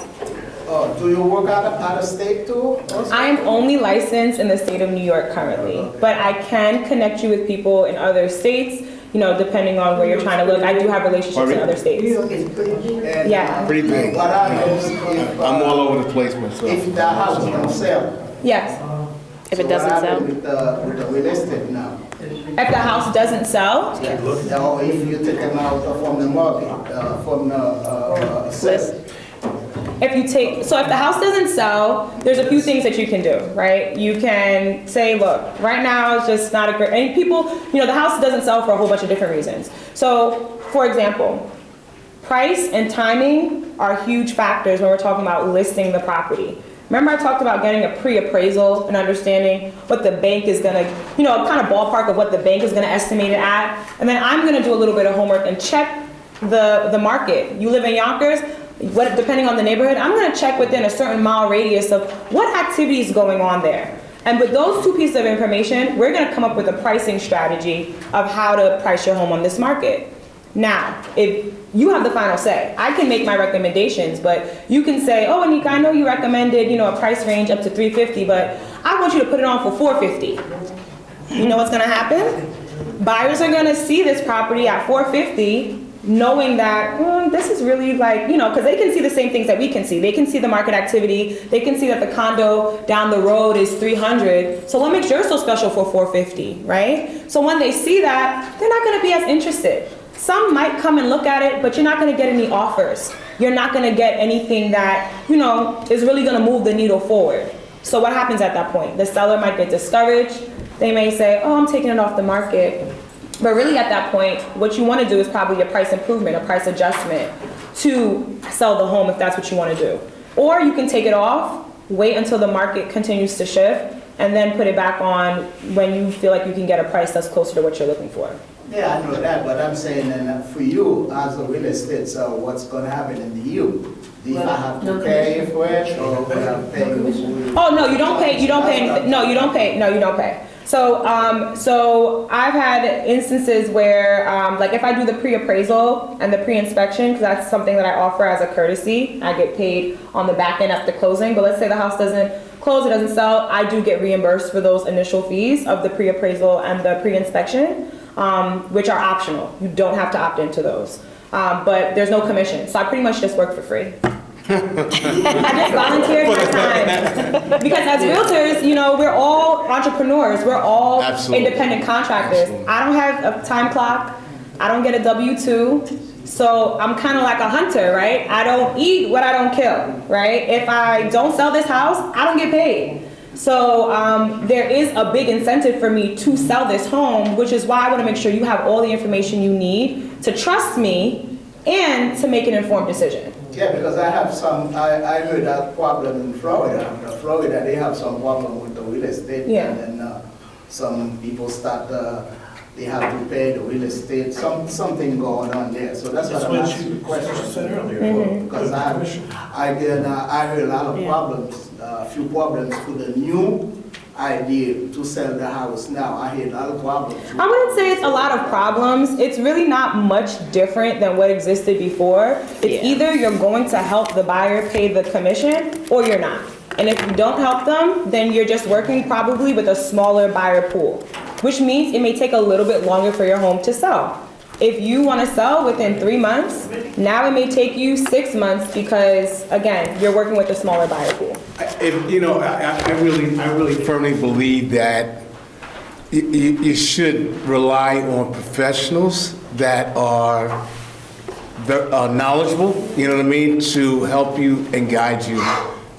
Do you work out of state too? I am only licensed in the state of New York currently, but I can connect you with people in other states, you know, depending on where you're trying to look. I do have relationships in other states. Yeah. Pretty big. What happens if, I'm all over the place myself. if the house don't sell? Yes. If it doesn't sell? With the real estate now? If the house doesn't sell, Yes. Or if you take them out from the market, from the sale. if the house doesn't sell, there's a few things that you can do, right? You can say, look, right now it's just not a great, and people, you know, the house doesn't sell for a whole bunch of different reasons. So, for example, price and timing are huge factors when we're talking about listing the property. Remember I talked about getting a pre-appraisal and understanding what the bank is gonna, you know, kind of ballpark of what the bank is gonna estimate it at. And then I'm gonna do a little bit of homework and check the market. You live in Yonkers, depending on the neighborhood, I'm gonna check within a certain mile radius of what activity is going on there. And with those two pieces of information, we're gonna come up with a pricing strategy of how to price your home on this market. Now, if you have the final say, I can make my recommendations, but you can say, oh, Anika, I know you recommended, you know, a price range up to $350, but I want you to put it on for $450. You know what's gonna happen? Buyers are gonna see this property at $450, knowing that this is really like, you know, because they can see the same things that we can see. They can see the market activity. They can see that the condo down the road is $300. So what makes yours so special for $450, right? So when they see that, they're not going to be as interested. Some might come and look at it, but you're not going to get any offers. You're not going to get anything that, you know, is really going to move the needle forward. So what happens at that point? The seller might get discouraged. They may say, oh, I'm taking it off the market. But really at that point, what you want to do is probably a price improvement, a price adjustment to sell the home if that's what you want to do. Or you can take it off, wait until the market continues to shift, and then put it back on when you feel like you can get a price that's closer to what you're looking for. Yeah, I know that, but I'm saying, and for you, as a real estate, so what's gonna happen in the you? If I have to pay for it, or will I pay? Oh, no, you don't pay anything, no, you don't pay. So I've had instances where, like if I do the pre-appraisal and the pre-inspection, because that's something that I offer as a courtesy, I get paid on the back end after closing, but let's say the house doesn't close, it doesn't sell, I do get reimbursed for those initial fees of the pre-appraisal and the pre-inspection, which are optional. You don't have to opt into those. But there's no commission, so I pretty much just work for free. I just volunteered my time. Because as realtors, you know, we're all entrepreneurs. We're all independent contractors. Absolutely. I don't have a time clock. I don't get a W-2. So I'm kind of like a hunter, right? I don't eat what I don't kill, right? If I don't sell this house, I don't get paid. So there is a big incentive for me to sell this home, which is why I want to make sure you have all the information you need to trust me and to make an informed decision. Yeah, because I have I heard that problem in Florida. Florida, they have some problem with the real estate. Yeah. And then some people start, they have to pay the real estate, something going on there. So that's what I'm asking the question. She said earlier. Because I heard a lot of problems, a few problems for the new idea to sell the house now. I hear a lot of problems. I wouldn't say it's a lot of problems. It's really not much different than what existed before. It's either you're going to help the buyer pay the commission or you're not. And if you don't help them, then you're just working probably with a smaller buyer pool, which means it may take a little bit longer for your home to sell. If you want to sell within 3 months, now it may take you 6 months because, again, you're working with a smaller buyer pool. I really firmly believe that you should rely on professionals that are knowledgeable, you know what I mean, to help you and guide you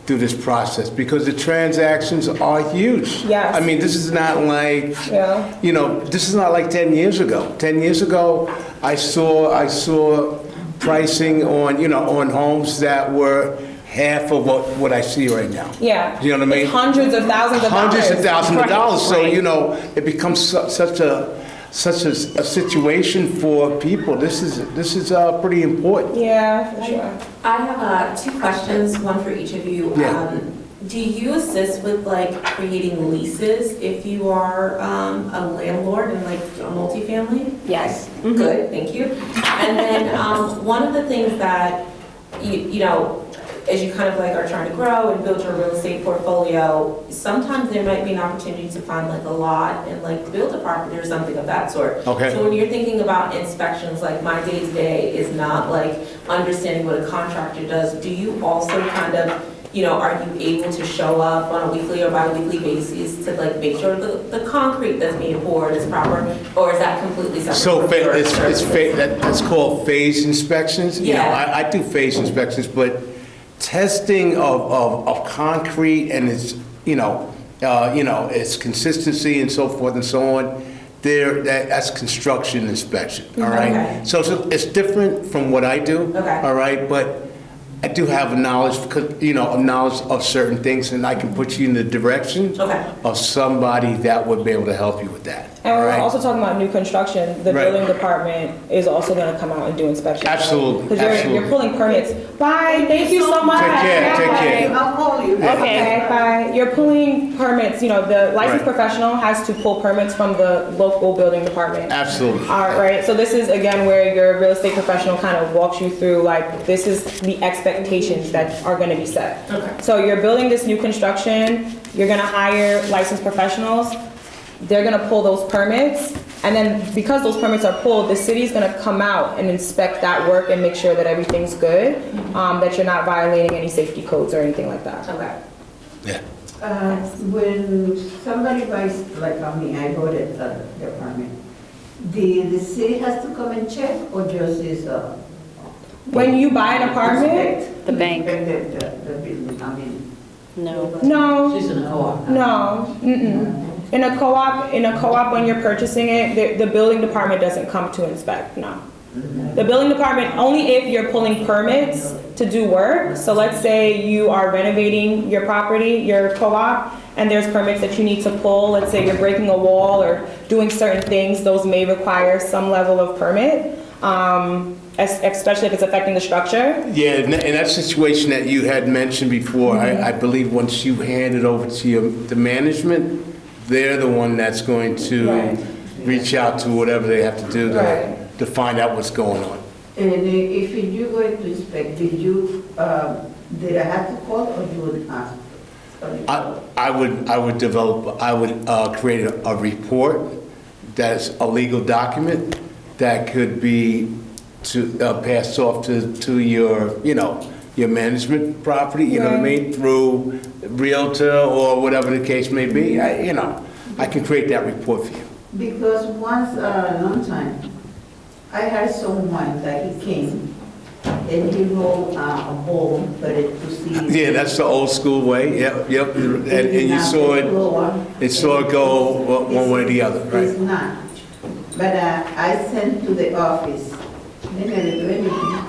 through this process, because the transactions are huge. Yes. I mean, this is not like, this is not like 10 years ago. 10 years ago, I saw pricing on homes that were half of what I see right now. Yeah. You know what I mean? It's hundreds of thousands of dollars. Hundreds of thousands of dollars. So, Right. it becomes such a situation for people. This is pretty important. Yeah, for sure. I have 2 questions, one for each of you. Yeah. Do you assist with like creating leases if you are a landlord in like a multifamily? Yes. Good, thank you. And then one of the things that you know, as you kind of like are trying to grow and build your real estate portfolio, sometimes there might be an opportunity to find like a lot and like build a property or something of that sort. Okay. So when you're thinking about inspections, like my day-to-day is not like understanding what a contractor does. Do you also kind of, are you able to show up on a weekly or bi-weekly basis to like make sure the concrete that's being poured is proper, or is that completely separate? So from your that's called phase inspections. Yeah. I do phase inspections, but testing of concrete and its its consistency and so forth and so on, that's construction inspection. All right. Okay. So it's different from what I do. Okay. All right, but I do have a knowledge of certain things, and I can put you in the direction of somebody that would be able to help you with that. And all we're right? also talking about new construction. The Right. building department is also going to come out and do inspections. Absolutely, Because you're pulling permits. Bye, thank you so much. Take care, take care. I'll call you. Okay, bye. You're pulling permits, the licensed Right. professional has to pull permits from the local building department. Absolutely. All right, so this is again where your real estate professional kind of walks you through, like, this is the expectations that are gonna be set. Okay. So you're building this new construction, you're gonna hire licensed professionals, they're gonna pull those permits, and then because those permits are pulled, the city's gonna come out and inspect that work and make sure that everything's good, that you're not violating any safety codes or anything like that. Okay. Yeah. When somebody buys, like me, I bought it, the apartment, the city has to come and check, or just is, When you buy an apartment, The bank. The building, I mean. No. no, She's in a co-op. no, mm-mm. In a co-op, when you're purchasing it, the building department doesn't come to inspect, no. The building department, only if you're pulling permits to do work. So let's say you are renovating your property, your co-op, and there's permits that you need to pull, let's say you're breaking a wall or doing certain things, those may require some level of permit, especially if it's affecting the structure. Yeah, in that situation that you had mentioned before, I believe once you hand it over to the management, they're the one that's going to Right. reach out to whatever they have to do Right. to find out what's going on. And if you go to inspect, did I have to call or you would ask? I would create a report that's a legal document that could be passed off to your, your management property, you know what I mean? Through Realtor or whatever the case may be, I can create that report for you. Because once, a long time, I had someone that he came and he wrote a home, but it proceeded. Yeah, that's the old school way, yep. And you saw it go one way or the other, right? It's not. But I sent to the office, they never do anything.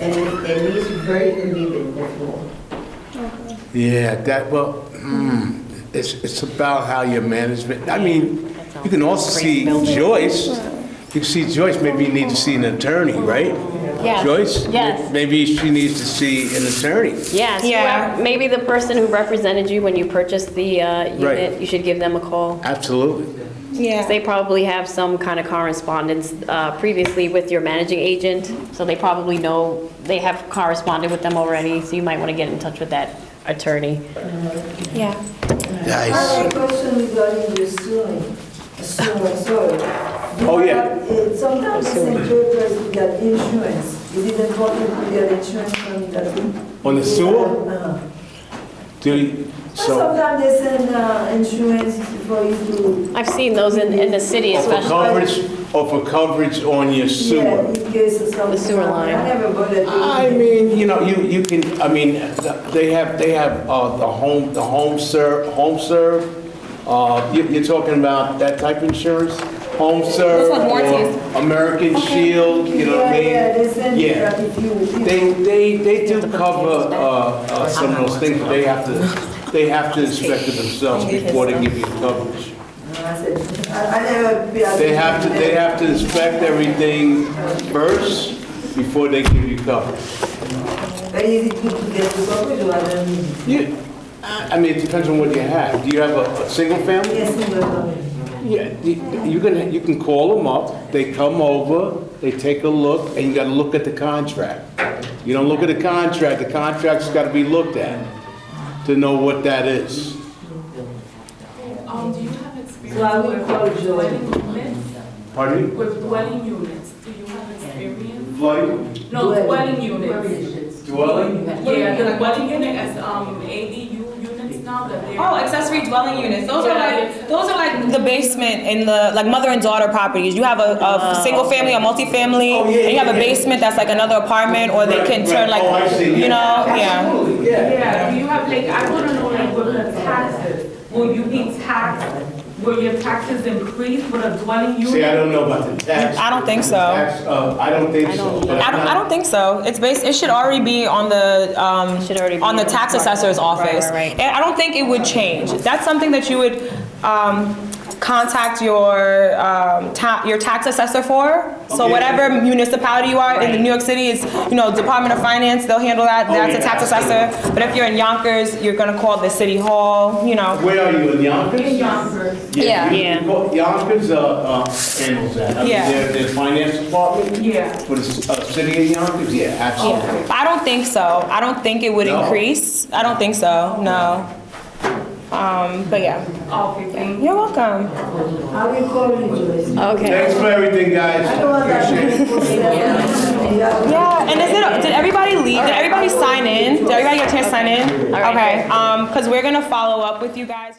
And it's very uneven, the floor. Yeah, it's about how your management, I mean, you can also see Joyce. You can see Joyce, maybe you need to see an attorney, right? Yes. Joyce? Yes. Maybe she needs to see an attorney. Yes, Yeah. maybe the person who represented you when you purchased the unit, you should give them a call. Absolutely. Yeah. They probably have some kind of correspondence previously with your managing agent, so they probably know, they have corresponded with them already, so you might want to get in touch with that attorney. Yeah. I have a question regarding the sorry. Oh, yeah. Sometimes the same papers we get insurance. You didn't want to get insurance from that thing? On the sewer? Do you, so, Sometimes they send insurance for you to. I've seen those in the city or for especially. coverage on your Yeah, sewer? in case of something. The sewer line. I never bothered. I mean, you can, I mean, they have the home serve. You're talking about that type of insurance? Home serve? Those like warranties. or American Shield, you know what I mean? Yeah, they send you Yeah. that if you. They do cover some of those things, but they have to inspect it themselves before they give you coverage. I said, I never. They have to inspect everything first before they give you coverage. But is it good to get the coverage or I don't need it? I mean, it depends on what you have. Do you have a single family? Yes, single family. Yeah, you can call them up, they come over, they take a look, and you gotta look at the contract. You don't look at the contract's gotta be looked at to know what that is. Do you have experience So I will call with Joy. dwelling units? Pardon me? With dwelling units, do you have experience? Flooding? No, dwelling units. Dwelling? Yeah, the dwelling unit as ADU units now that they're. Oh, accessory dwelling units. Those are like the basement in the, like mother and daughter properties. You have a single family or multifamily, Oh, yeah, and you have a yeah. basement that's like another apartment, or they can turn like, Oh, I see, you know, yeah. Absolutely, yeah. Yeah, do you have like, I wanna know like with the taxes, will you be taxed, will your taxes increase with a dwelling unit? See, I don't know about the tax. I don't think so. I don't think so. but I'm I not- don't think so. It should already be on the, Should already be on the tax assessor's office. right. And I don't think it would change. That's something that you would, contact your tax assessor for. So Okay. whatever municipality you are in New York City is, Department of Finance, they'll handle that. That's a yeah, tax assessor. But if you're in Yonkers, you're gonna call the city hall, Where are you, in Yonkers? In Yonkers. Yeah. Yonkers handles that. I mean, Yeah. their finance department Yeah. for the city of Yonkers, yeah, absolutely. I don't think so. I don't think it would No. increase. I don't think so, no. But yeah. Okay, thank you. You're welcome. I will call you, Joyce. Okay. Thanks for everything, guys. I don't want that Appreciate it. 24/7. Yeah, and did everybody leave? Did everybody sign in? Did everybody get a chance to sign in? All right. Okay, because we're gonna follow up with you guys.